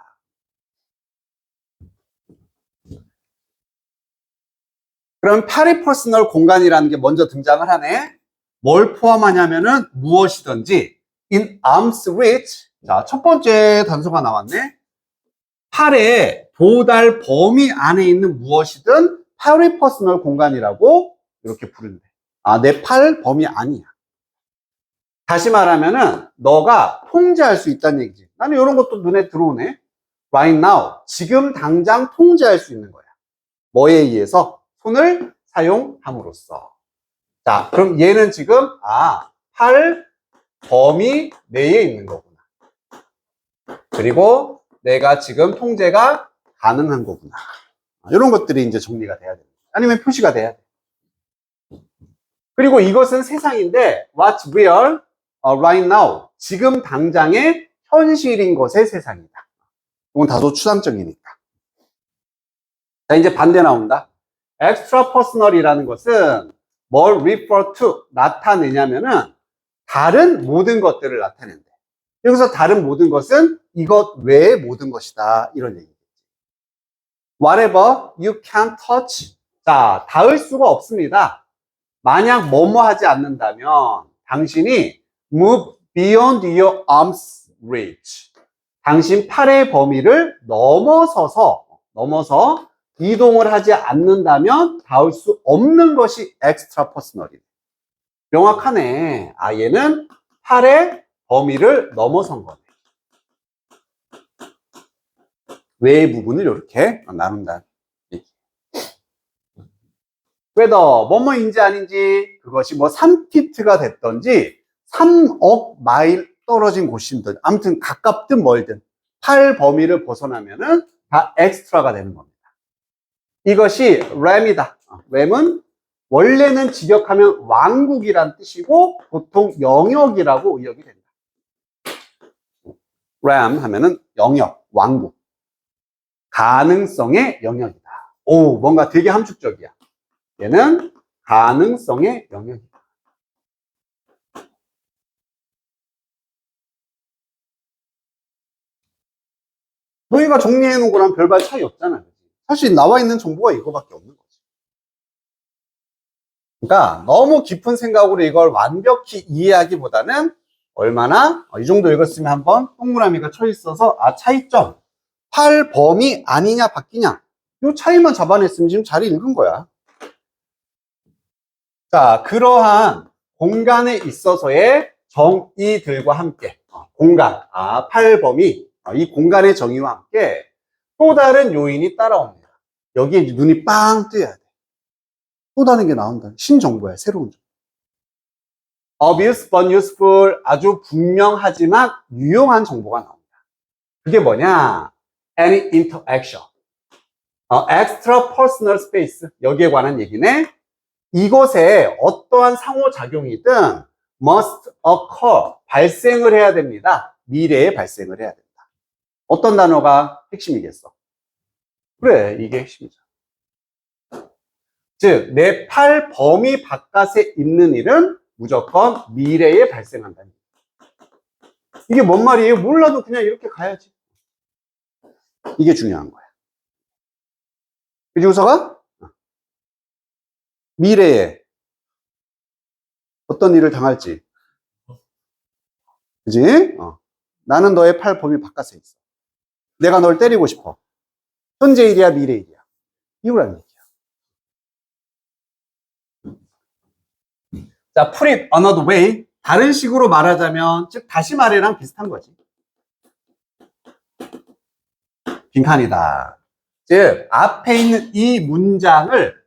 그럼 페리퍼스널 공간이라는 게 먼저 등장을 하네. 뭘 포함하냐면은 무엇이든지 in arm's reach. 자, 첫 번째 단서가 나왔네. 팔의 도달 범위 안에 있는 무엇이든 페리퍼스널 공간이라고 이렇게 부른대. 아, 내 팔 범위 아니야. 다시 말하면은 너가 통제할 수 있다는 얘기지. 나는 이런 것도 눈에 들어오네. Right now, 지금 당장 통제할 수 있는 거야. 뭐에 의해서? 손을 사용함으로써. 자, 그럼 얘는 지금 팔 범위 내에 있는 거구나. 그리고 내가 지금 통제가 가능한 거구나. 이런 것들이 이제 정리가 돼야 됩니다. 아니면 표시가 돼야 돼. 그리고 이것은 세상인데 what's real right now. 지금 당장의 현실인 것의 세상이다. 이건 다소 추상적이니까. 자, 이제 반대 나온다. extra personal이라는 것은 뭘 refer to 나타내냐면은 다른 모든 것들을 나타낸대. 여기서 다른 모든 것은 이것 외의 모든 것이다. 이런 얘기겠지. Whatever you can't touch. 자, 닿을 수가 없습니다. 만약 뭐뭐 하지 않는다면 당신이 move beyond your arm's reach. 당신 팔의 범위를 넘어서 이동을 하지 않는다면 닿을 수 없는 것이 extra personal이에요. 명확하네. 얘는 팔의 범위를 넘어선 거네. 외의 부분을 이렇게 나눈다. whether 뭐뭐인지 아닌지 그것이 뭐 3피트가 됐던지 3억 마일 떨어진 곳이든 아무튼 가깝든 멀든 팔 범위를 벗어나면은 다 엑스트라가 되는 겁니다. 이것이 램이다. 램은 원래는 직역하면 왕국이란 뜻이고 보통 영역이라고 의역이 된다. 램 하면은 영역, 왕국. 가능성의 영역이다. 오, 뭔가 되게 함축적이야. 얘는 가능성의 영역이다. 너희가 정리해 놓은 거랑 별반 차이 없잖아. 사실 나와 있는 정보가 이거밖에 없는 거지. 그러니까 너무 깊은 생각으로 이걸 완벽히 이해하기보다는 얼마나 이 정도 읽었으면 한번 동그라미가 쳐 있어서 차이점. 팔 범위 아니냐 바뀌냐. 이 차이만 잡아냈으면 지금 잘 읽은 거야. 자, 그러한 공간에 있어서의 정의들과 함께 공간, 팔 범위, 이 공간의 정의와 함께 또 다른 요인이 따라옵니다. 여기에 이제 눈이 빵 뜨여야 돼. 또 다른 게 나온다. 신정보야, 새로운 정보. Obvious but useful, 아주 분명하지만 유용한 정보가 나옵니다. 그게 뭐냐? Any interaction, extra personal space, 여기에 관한 얘기네. 이곳에 어떠한 상호작용이든 must occur, 발생을 해야 됩니다. 미래에 발생을 해야 된다. 어떤 단어가 핵심이겠어? 그래, 이게 핵심이죠. 즉, 내 팔 범위 바깥에 있는 일은 무조건 미래에 발생한다는 얘기예요. 이게 뭔 말이에요? 몰라도 그냥 이렇게 가야지. 이게 중요한 거야. 그지, 우서가? 미래에 어떤 일을 당할지. 그지? 나는 너의 팔 범위 바깥에 있어. 내가 널 때리고 싶어. 현재 일이야, 미래 일이야. 이거라는 얘기야. 자, put it another way. 다른 식으로 말하자면, 즉, 다시 말해랑 비슷한 거지. 빈칸이다. 즉, 앞에 있는 이 문장을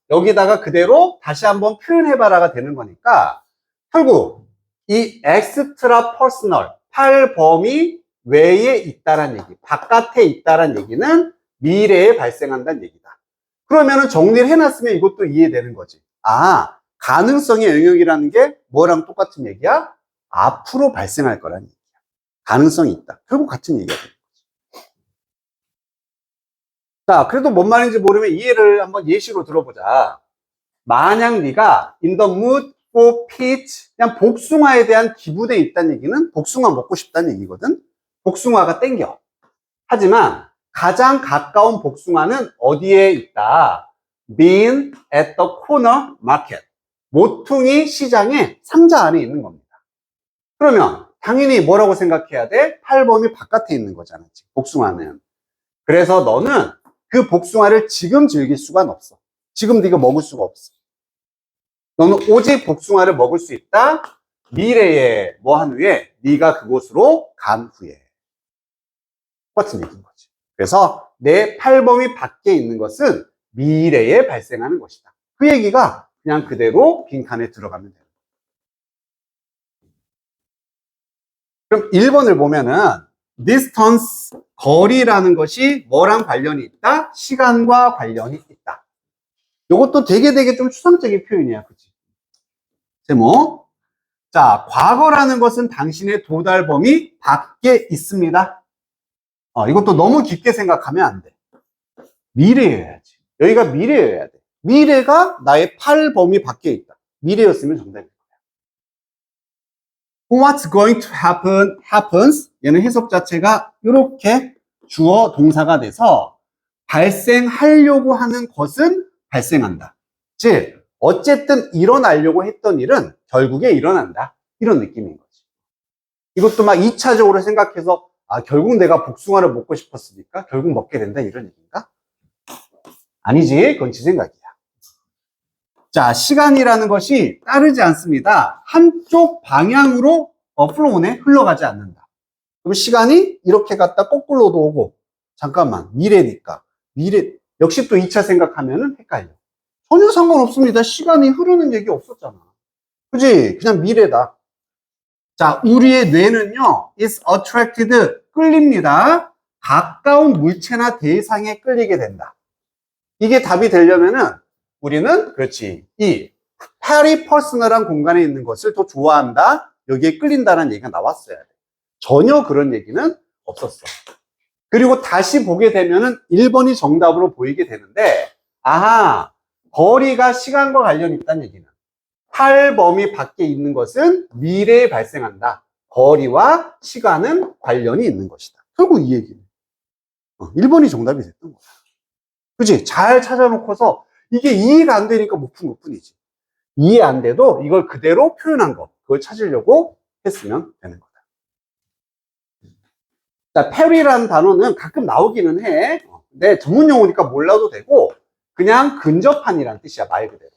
여기다가 그대로 다시 한번 표현해봐라가 되는 거니까, 결국, 이 extra personal, 팔 범위 외에 있다란 얘기, 바깥에 있다란 얘기는 미래에 발생한다는 얘기다. 그러면은 정리를 해놨으면 이것도 이해되는 거지. 아, 가능성의 영역이라는 게 뭐랑 똑같은 얘기야? 앞으로 발생할 거라는 얘기야. 가능성이 있다. 결국 같은 얘기가 되는 거지. 자, 그래도 뭔 말인지 모르면 이해를 한번 예시로 들어보자. 만약 네가 in the mood for peach, 그냥 복숭아에 대한 기분에 있다는 얘기는 복숭아 먹고 싶다는 얘기거든. 복숭아가 땡겨. 하지만 가장 가까운 복숭아는 어디에 있다? Being at the corner market. 모퉁이 시장의 상자 안에 있는 겁니다. 그러면 당연히 뭐라고 생각해야 돼? 팔범위 바깥에 있는 거잖아, 복숭아는. 그래서 너는 그 복숭아를 지금 즐길 수가 없어. 지금 네가 먹을 수가 없어. 너는 오직 복숭아를 먹을 수 있다. 미래에 뭐 한 후에 네가 그곳으로 간 후에. 똑같은 얘기인 거지. 그래서 내 팔범위 밖에 있는 것은 미래에 발생하는 것이다. 그 얘기가 그냥 그대로 빈칸에 들어가면 돼요. 그럼 1번을 보면은 distance, 거리라는 것이 뭐랑 관련이 있다? 시간과 관련이 있다. 이것도 되게 좀 추상적인 표현이야. 그치? 제목. 자, 과거라는 것은 당신의 도달 범위 밖에 있습니다. 이것도 너무 깊게 생각하면 안 돼. 미래여야지. 여기가 미래여야 돼. 미래가 나의 팔 범위 밖에 있다. 미래였으면 정답일 거야. What's going to happen, happens. 얘는 해석 자체가 이렇게 주어 동사가 돼서 발생하려고 하는 것은 발생한다. 즉, 어쨌든 일어나려고 했던 일은 결국에 일어난다. 이런 느낌인 거지. 이것도 막 2차적으로 생각해서 결국 내가 복숭아를 먹고 싶었으니까 결국 먹게 된다 이런 얘기인가? 아니지. 그건 지 생각이야. 자, 시간이라는 것이 따르지 않습니다. 한쪽 방향으로 플로우네 흘러가지 않는다. 그럼 시간이 이렇게 갔다 거꾸로도 오고 잠깐만 미래니까 미래 역시 또 2차 생각하면은 헷갈려. 전혀 상관없습니다. 시간이 흐르는 얘기 없었잖아. 그지? 그냥 미래다. 자, 우리의 뇌는요, is attracted, 끌립니다. 가까운 물체나 대상에 끌리게 된다. 이게 답이 되려면은 우리는 그렇지. 이 페리퍼스널한 공간에 있는 것을 더 좋아한다. 여기에 끌린다는 얘기가 나왔어야 돼. 전혀 그런 얘기는 없었어. 그리고 다시 보게 되면은 1번이 정답으로 보이게 되는데, 아하, 거리가 시간과 관련이 있다는 얘기는 팔 범위 밖에 있는 것은 미래에 발생한다. 거리와 시간은 관련이 있는 것이다. 결국 이 얘기는 1번이 정답이 됐던 거야. 그치? 잘 찾아놓고서 이게 이해가 안 되니까 못 푼 것 뿐이지. 이해 안 돼도 이걸 그대로 표현한 거, 그걸 찾으려고 했으면 되는 거다. 자, 페리라는 단어는 가끔 나오기는 해. 근데 전문 용어니까 몰라도 되고 그냥 근접한이라는 뜻이야, 말 그대로.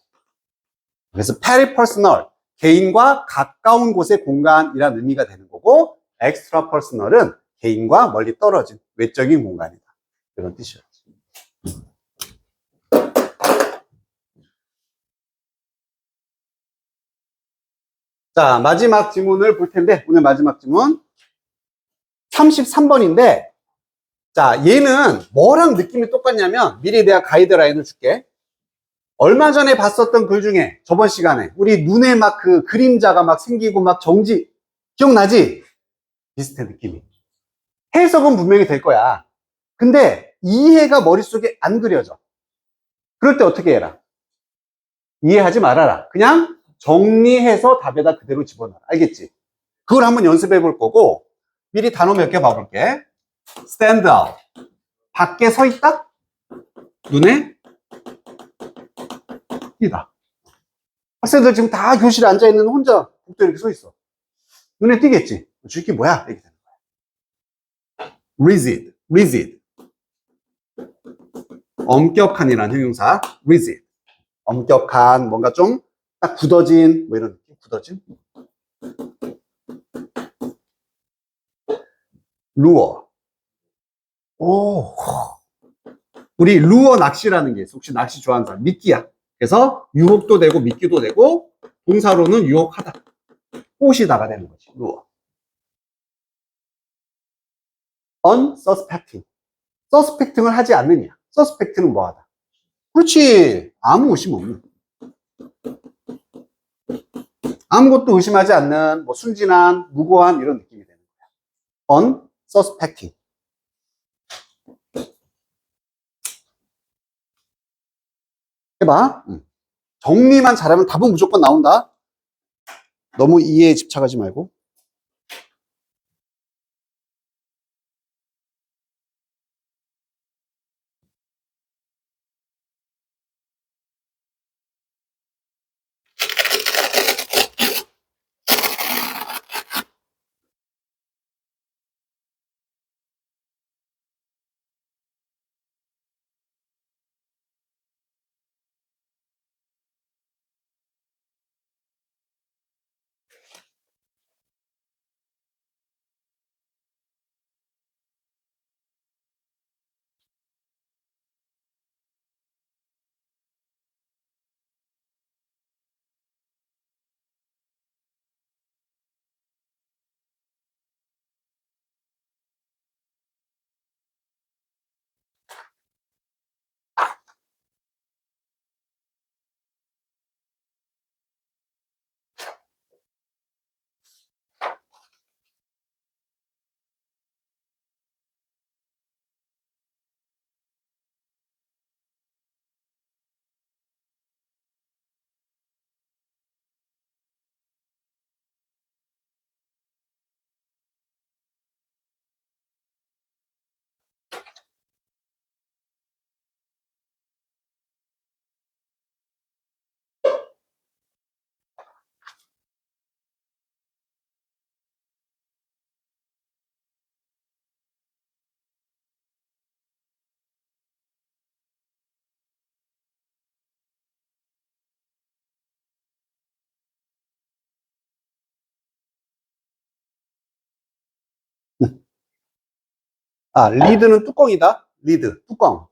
그래서 peripersonal, 개인과 가까운 곳의 공간이라는 의미가 되는 거고, extrapersonal은 개인과 멀리 떨어진 외적인 공간이다. 이런 뜻이었지. 자, 마지막 지문을 볼 텐데, 오늘 마지막 지문 33번인데, 자, 얘는 뭐랑 느낌이 똑같냐면 미리 내가 가이드라인을 줄게. 얼마 전에 봤었던 글 중에 저번 시간에 우리 눈에 막 그 그림자가 막 생기고 막 정지 기억나지? 비슷해 느낌이. 해석은 분명히 될 거야. 근데 이해가 머릿속에 안 그려져. 그럴 때 어떻게 해라? 이해하지 말아라. 그냥 정리해서 답에다 그대로 집어넣어라. 알겠지? 그걸 한번 연습해 볼 거고, 미리 단어 몇 개 봐볼게. stand out. 밖에 서 있다? 눈에 띄다. 학생들 지금 다 교실에 앉아있는 혼자 복도 이렇게 서 있어. 눈에 띄겠지? 이게 뭐야? 이렇게 되는 거야. rigid, rigid. 엄격한이라는 형용사. rigid. 엄격한, 뭔가 좀 딱 굳어진, 뭐 이런 느낌? 굳어진? 루어. 오. 우리 루어 낚시라는 게 있어. 혹시 낚시 좋아하는 사람? 미끼야. 그래서 유혹도 되고 미끼도 되고 동사로는 유혹하다. 꼬시다가 되는 거지. 루어. unsuspecting. 서스펙팅을 하지 않느냐. 서스펙트는 뭐하다. 그렇지. 아무 의심 없는. 아무것도 의심하지 않는 뭐 순진한, 무고한 이런 느낌이 되는 거야. unsuspecting. 해봐. 정리만 잘하면 답은 무조건 나온다. 너무 이해에 집착하지 말고. 아, 리드는 뚜껑이다. 리드, 뚜껑.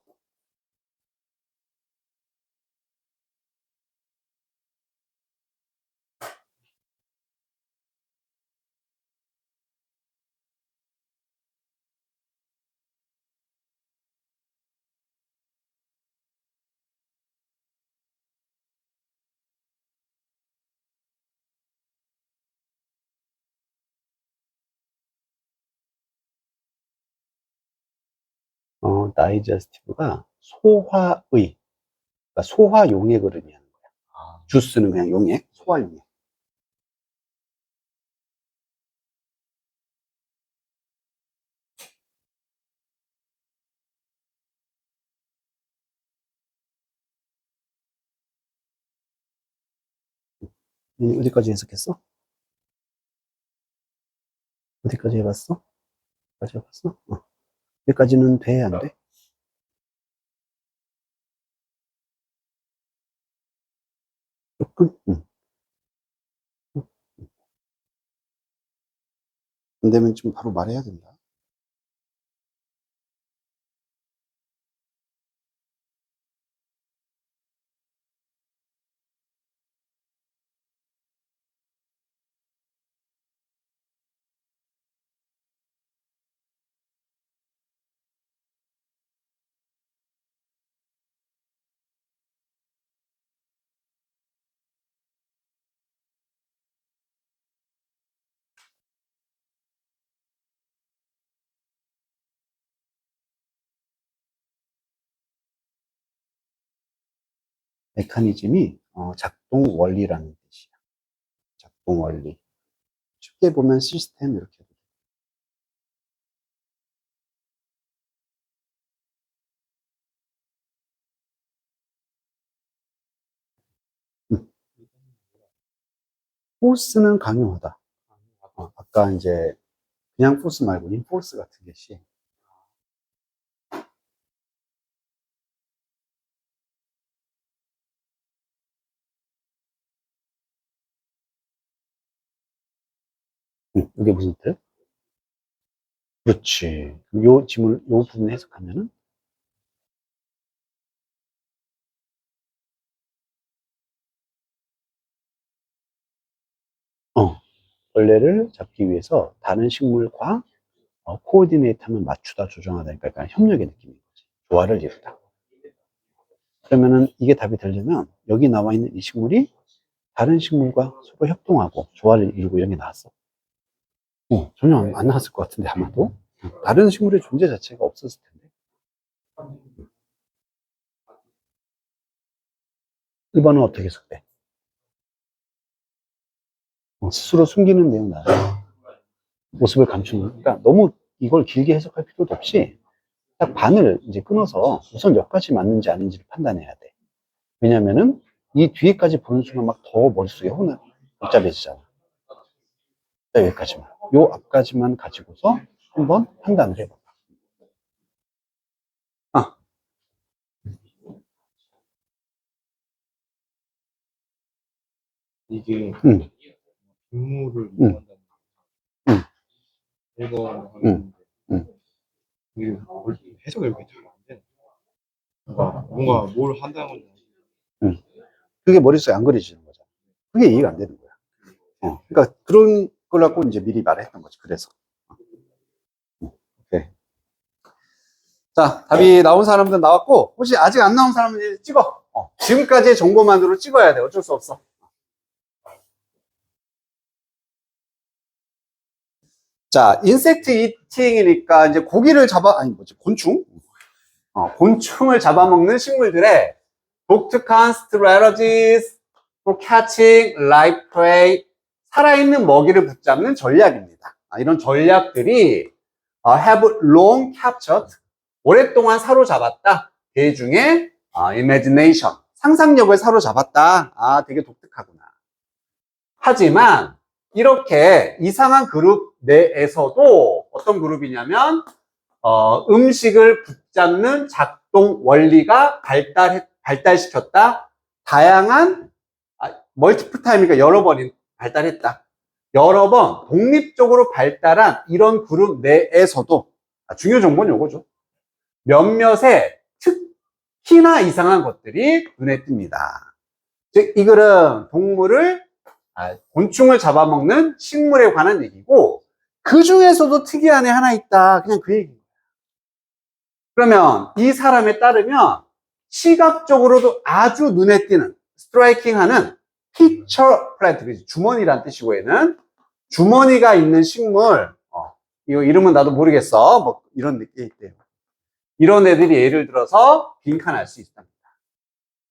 다이제스티브가 소화의, 그러니까 소화용의 그릇이 하는 거야. 주스는 그냥 용액, 소화용액. 어디까지 해석했어? 어디까지 해봤어? 어디까지 해봤어? 여기까지는 돼, 안 돼? 조금? 안 되면 좀 바로 말해야 된다. 메커니즘이 작동 원리라는 뜻이야. 작동 원리. 쉽게 보면 시스템 이렇게. 포스는 강요하다. 아까 이제 그냥 포스 말고 인포스 같은 것이. 이게 무슨 뜻? 그렇지. 요 지문, 요 부분 해석하면은, 벌레를 잡기 위해서 다른 식물과 코오디네이트하면 맞추다, 조정하다니까 약간 협력의 느낌인 거지. 조화를 이루다. 그러면은 이게 답이 되려면 여기 나와 있는 이 식물이 다른 식물과 서로 협동하고 조화를 이루고 이런 게 나왔어. 전혀 안 나왔을 것 같은데 아마도. 다른 식물의 존재 자체가 없었을 텐데. 1번은 어떻게 해석돼? 스스로 숨기는 내용 나와요. 모습을 감추는. 그러니까 너무 이걸 길게 해석할 필요도 없이 딱 반을 이제 끊어서 우선 몇 가지 맞는지 아닌지를 판단해야 돼. 왜냐면은 이 뒤에까지 보는 순간 막 더 머릿속에 복잡해지잖아. 자, 여기까지만. 요 앞까지만 가지고서 한번 판단을 해봐. 이게 빗물을 응. 이용한다는 응. 이거 응. 하는데 응. 이게 해석이 이렇게 잘 안 되네. 뭔가 뭘 한다는 건지. 그게 머릿속에 안 그려지는 거잖아. 그게 이해가 안 되는 거야. 그러니까 그런 걸 갖고 이제 미리 말했던 거지. 그래서. 오케이. 자, 답이 나온 사람들은 나왔고, 혹시 아직 안 나온 사람은 이제 찍어. 지금까지의 정보만으로 찍어야 돼. 어쩔 수 없어. 자, 인섹트 이팅이니까 이제 고기를 곤충? 곤충을 잡아먹는 식물들의 독특한 strategies for catching live prey, 살아있는 먹이를 붙잡는 전략입니다. 이런 전략들이 have long captured, 오랫동안 사로잡았다. 그 중에 imagination, 상상력을 사로잡았다. 되게 독특하구나. 하지만 이렇게 이상한 그룹 내에서도 어떤 그룹이냐면 음식을 붙잡는 작동 원리가 발달시켰다. 다양한 멀티플 타임이니까 여러 번 발달했다. 여러 번 독립적으로 발달한 이런 그룹 내에서도 중요 정보는 요거죠. 몇몇의 특히나 이상한 것들이 눈에 띕니다. 즉 이 글은 곤충을 잡아먹는 식물에 관한 얘기고 그 중에서도 특이한 애 하나 있다. 그냥 그 얘기예요. 그러면 이 사람에 따르면 시각적으로도 아주 눈에 띄는 스트라이킹하는 피처 플랜트, 주머니란 뜻이고 얘는 주머니가 있는 식물, 이거 이름은 나도 모르겠어. 뭐 이런 느낌이 있대요. 이런 애들이 예를 들어서 빈칸할 수 있습니다.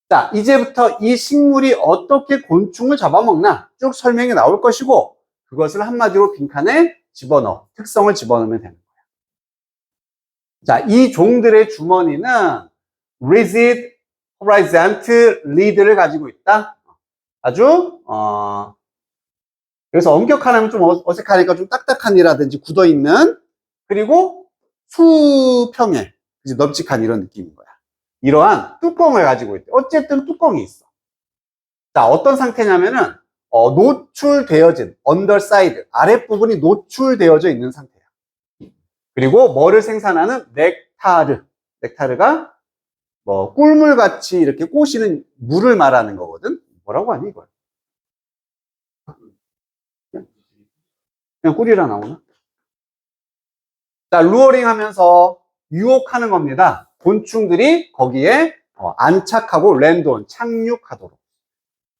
자, 이제부터 이 식물이 어떻게 곤충을 잡아먹나 쭉 설명이 나올 것이고 그것을 한마디로 빈칸에 집어넣어 특성을 집어넣으면 되는 거예요. 자, 이 종들의 주머니는 rigid, horizontal lid를 가지고 있다. 아주 그래서 엄격하면 좀 어색하니까 좀 딱딱한 이라든지 굳어있는 그리고 수평의 널찍한 이런 느낌인 거야. 이러한 뚜껑을 가지고 있대. 어쨌든 뚜껑이 있어. 자, 어떤 상태냐면은 노출되어진 언더사이드 아랫부분이 노출되어져 있는 상태야. 그리고 뭐를 생산하는 넥타르가 뭐 꿀물같이 이렇게 꼬시는 물을 말하는 거거든. 뭐라고 하니 이걸? 그냥 꿀이라 나오나? 자, 루어링 하면서 유혹하는 겁니다. 곤충들이 거기에 안착하고 랜드온, 착륙하도록.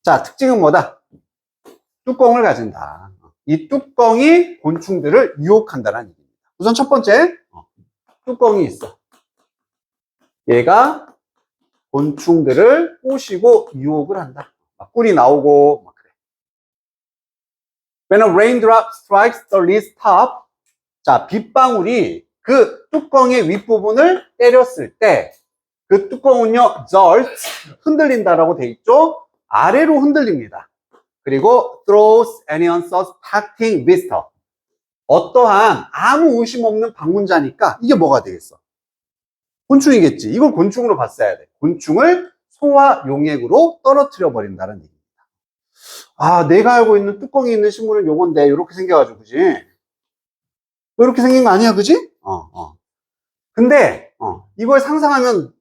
자, 특징은 뭐다? 뚜껑을 가진다. 이 뚜껑이 곤충들을 유혹한다는 얘기입니다. 우선 첫 번째, 뚜껑이 있어. 얘가 곤충들을 꼬시고 유혹을 한다. 막 꿀이 나오고 막 그래. When a raindrop strikes the lid top. 자, 빗방울이 그 뚜껑의 윗부분을 때렸을 때 그 뚜껑은요, jolts, 흔들린다라고 돼 있죠? 아래로 흔들립니다. 그리고 throws any unsuspecting visitor. 어떠한 아무 의심 없는 방문자니까 이게 뭐가 되겠어? 곤충이겠지. 이걸 곤충으로 봤어야 돼. 곤충을 소와 용액으로 떨어뜨려 버린다는 얘기입니다. 아, 내가 알고 있는 뚜껑이 있는 식물은 요건데 이렇게 생겨가지고, 그지? 이렇게 생긴 거 아니야, 그지? 근데 이걸 상상하면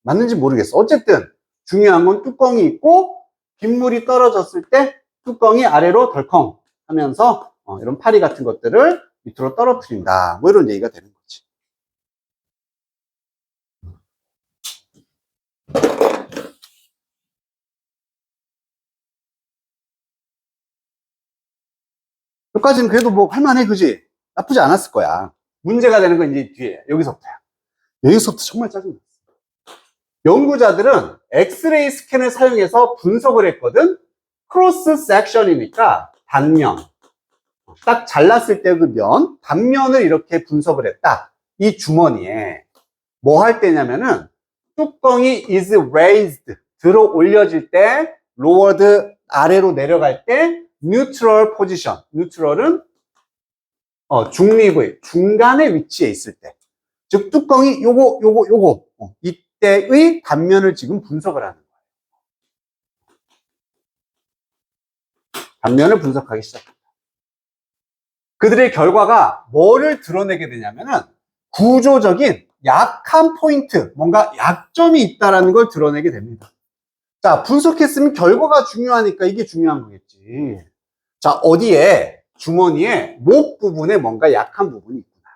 맞는지 모르겠어. 어쨌든 중요한 건 뚜껑이 있고 빗물이 떨어졌을 때 뚜껑이 아래로 덜컹 하면서 이런 파리 같은 것들을 밑으로 떨어뜨린다. 뭐 이런 얘기가 되는 거지. 여기까지는 그래도 뭐 할만해, 그지? 나쁘지 않았을 거야. 문제가 되는 건 이제 뒤에, 여기서부터야. 여기서부터 정말 짜증났어. 연구자들은 엑스레이 스캔을 사용해서 분석을 했거든. 크로스 섹션이니까 단면, 딱 잘랐을 때 그 면, 단면을 이렇게 분석을 했다. 이 주머니에 뭐 할 때냐면은 뚜껑이 is raised, 들어 올려질 때, lowered, 아래로 내려갈 때 neutral position, neutral은 중립의, 중간에 위치해 있을 때, 즉 뚜껑이 요거 이때의 단면을 지금 분석을 하는 거예요. 단면을 분석하기 시작합니다. 그들의 결과가 뭐를 드러내게 되냐면은 구조적인 약한 포인트, 뭔가 약점이 있다라는 걸 드러내게 됩니다. 자, 분석했으면 결과가 중요하니까 이게 중요한 거겠지. 자, 어디에? 주머니에 목 부분에 뭔가 약한 부분이 있구나.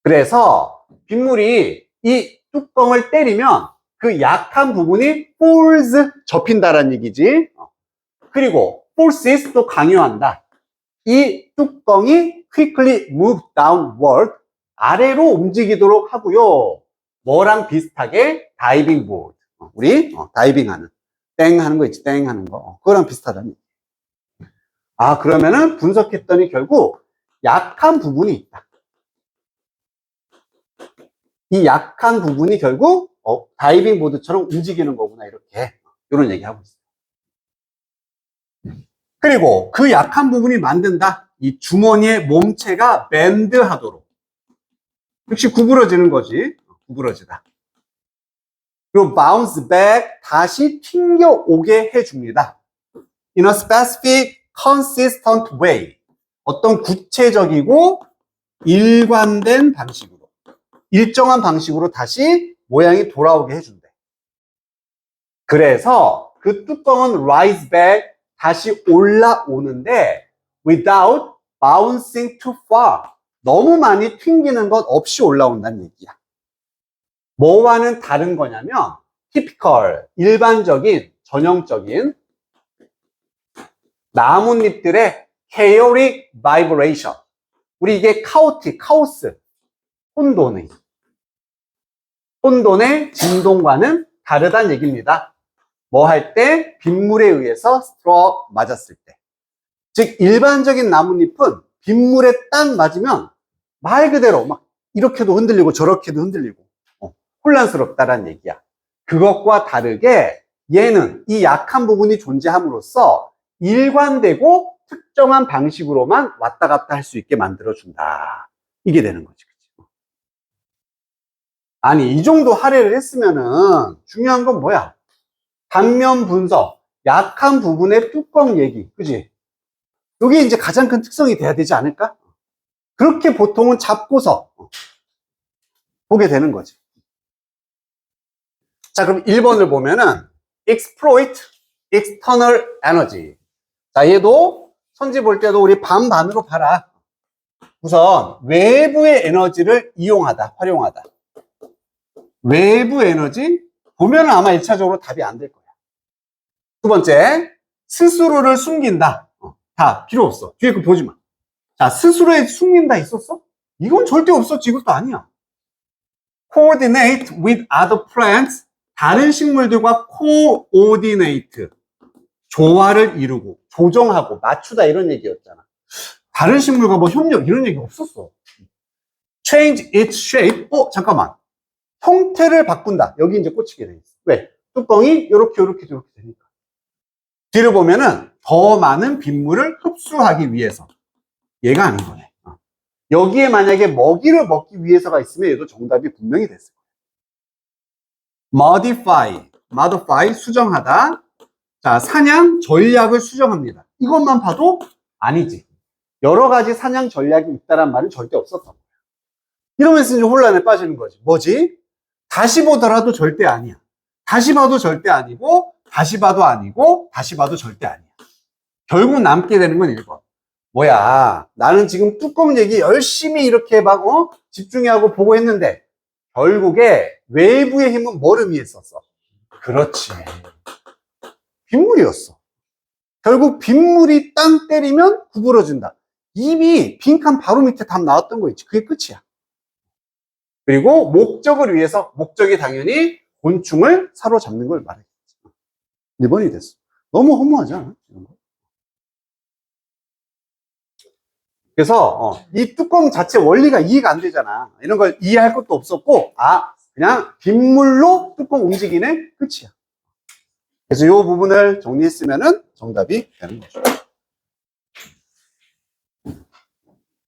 그래서 빗물이 이 뚜껑을 때리면 그 약한 부분이 falls, 접힌다라는 얘기지. 그리고 forces 또 강요한다. 이 뚜껑이 quickly move downward, 아래로 움직이도록 하고요. 뭐랑 비슷하게? 다이빙 보드. 우리 다이빙 하는, 땡 하는 거 있지, 땡 하는 거. 그거랑 비슷하다는 얘기. 아, 그러면은 분석했더니 결국 약한 부분이 있다. 이 약한 부분이 결국 다이빙 보드처럼 움직이는 거구나, 이렇게. 이런 얘기하고 있어요. 그리고 그 약한 부분이 만든다. 이 주머니의 몸체가 밴드 하도록. 역시 구부러지는 거지. 구부러지다. 그리고 bounce back, 다시 튕겨오게 해줍니다. In a specific, consistent way. 어떤 구체적이고 일관된 방식으로. 일정한 방식으로 다시 모양이 돌아오게 해준대. 그래서 그 뚜껑은 rise back, 다시 올라오는데 without bouncing too far. 너무 많이 튕기는 것 없이 올라온다는 얘기야. 뭐와는 다른 거냐면 typical, 일반적인, 전형적인 나뭇잎들의 chaotic vibration. 우리 이게 카오스, 혼돈의 진동과는 다르다는 얘기입니다. 뭐 할 때? 빗물에 의해서 스트럭 맞았을 때. 즉 일반적인 나뭇잎은 빗물에 딱 맞으면 말 그대로 막 이렇게도 흔들리고 저렇게도 흔들리고 혼란스럽다라는 얘기야. 그것과 다르게 얘는 이 약한 부분이 존재함으로써 일관되고 특정한 방식으로만 왔다 갔다 할 수 있게 만들어준다. 이게 되는 거지. 아니, 이 정도 할애를 했으면은 중요한 건 뭐야? 단면 분석, 약한 부분의 뚜껑 얘기, 그지? 이게 이제 가장 큰 특성이 돼야 되지 않을까? 그렇게 보통은 잡고서 보게 되는 거지. 자, 그럼 1번을 보면은 exploit external energy. 자, 얘도 선지 볼 때도 우리 반반으로 봐라. 우선 외부의 에너지를 이용하다, 활용하다. 외부 에너지 보면은 아마 1차적으로 답이 안 될 거야. 두 번째, 스스로를 숨긴다. 다 필요 없어. 뒤에 거 보지 마. 자, 스스로에 숨긴다 있었어? 이건 절대 없었지. 이것도 아니야. coordinate with other plants. 다른 식물들과 coordinate. 조화를 이루고, 조정하고, 맞추다 이런 얘기였잖아. 다른 식물과 뭐 협력 이런 얘기 없었어. change its shape. 잠깐만. 형태를 바꾼다. 여기 이제 꽂히게 돼 있어. 왜? 뚜껑이 이렇게 되니까. 뒤를 보면은 더 많은 빗물을 흡수하기 위해서. 얘가 아닌 거네. 여기에 만약에 먹이를 먹기 위해서가 있으면 얘도 정답이 분명히 됐을 거예요. modify, 수정하다. 자, 사냥 전략을 수정합니다. 이것만 봐도 아니지. 여러 가지 사냥 전략이 있다란 말은 절대 없었던 거예요. 이러면서 이제 혼란에 빠지는 거지. 뭐지? 다시 보더라도 절대 아니야. 다시 봐도 절대 아니고, 다시 봐도 아니고, 다시 봐도 절대 아니야. 결국 남게 되는 건 1번. 뭐야, 나는 지금 뚜껑 얘기 열심히 이렇게 막 집중하고 보고 했는데 결국에 외부의 힘은 뭐를 의미했었어? 그렇지, 빗물이었어. 결국 빗물이 땅 때리면 구부러진다. 이미 빈칸 바로 밑에 답 나왔던 거 있지. 그게 끝이야. 그리고 목적을 위해서, 목적이 당연히 곤충을 사로잡는 걸 말했지. 1번이 됐어. 너무 허무하지 않아? 이런 거? 그래서 이 뚜껑 자체 원리가 이해가 안 되잖아. 이런 걸 이해할 것도 없었고, 그냥 빗물로 뚜껑 움직이네? 끝이야. 그래서 이 부분을 정리했으면은 정답이 되는 거죠.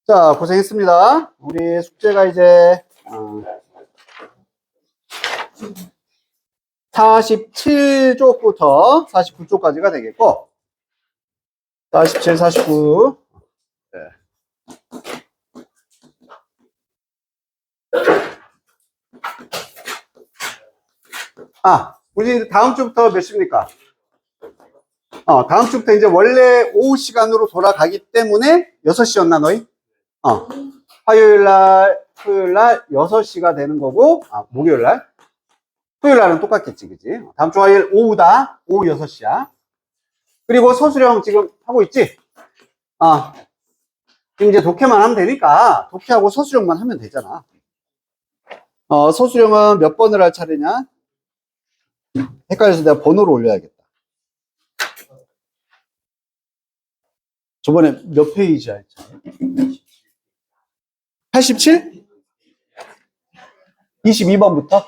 자, 고생했습니다. 우리 숙제가 이제 47쪽부터 49쪽까지가 되겠고, 47, 49. 네. 우리 다음 주부터 몇 시입니까? 다음 주부터 이제 원래 오후 시간으로 돌아가기 때문에 6시였나, 너희? 화요일 날, 토요일 날 6시가 되는 거고, 목요일 날? 토요일 날은 똑같겠지, 그지? 다음 주 화요일 오후다. 오후 6시야. 그리고 서술형 지금 하고 있지? 지금 이제 독해만 하면 되니까, 독해하고 서술형만 하면 되잖아. 서술형은 몇 번을 할 차례냐? 헷갈려서 내가 번호를 올려야겠다. 저번에 몇 페이지 할 차례? 87? 22번부터?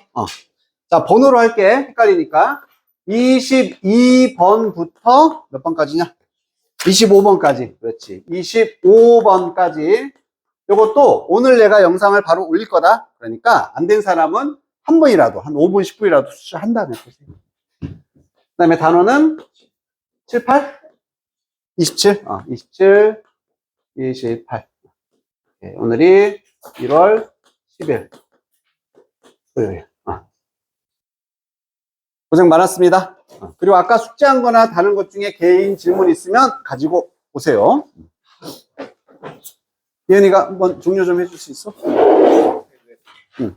자, 번호로 할게. 헷갈리니까. 22번부터 몇 번까지냐? 25번까지. 그렇지. 25번까지. 요것도 오늘 내가 영상을 바로 올릴 거다. 그러니까 안 된 사람은 한 번이라도, 한 5분, 10분이라도 한 다음에 보세요. 그 다음에 단어는 7, 8? 27? 27, 28. 네, 오늘이 1월 10일. 토요일. 고생 많았습니다. 그리고 아까 숙제한 거나 다른 것 중에 개인 질문 있으면 가지고 오세요. 예은이가 한번 종료 좀 해줄 수 있어? 응.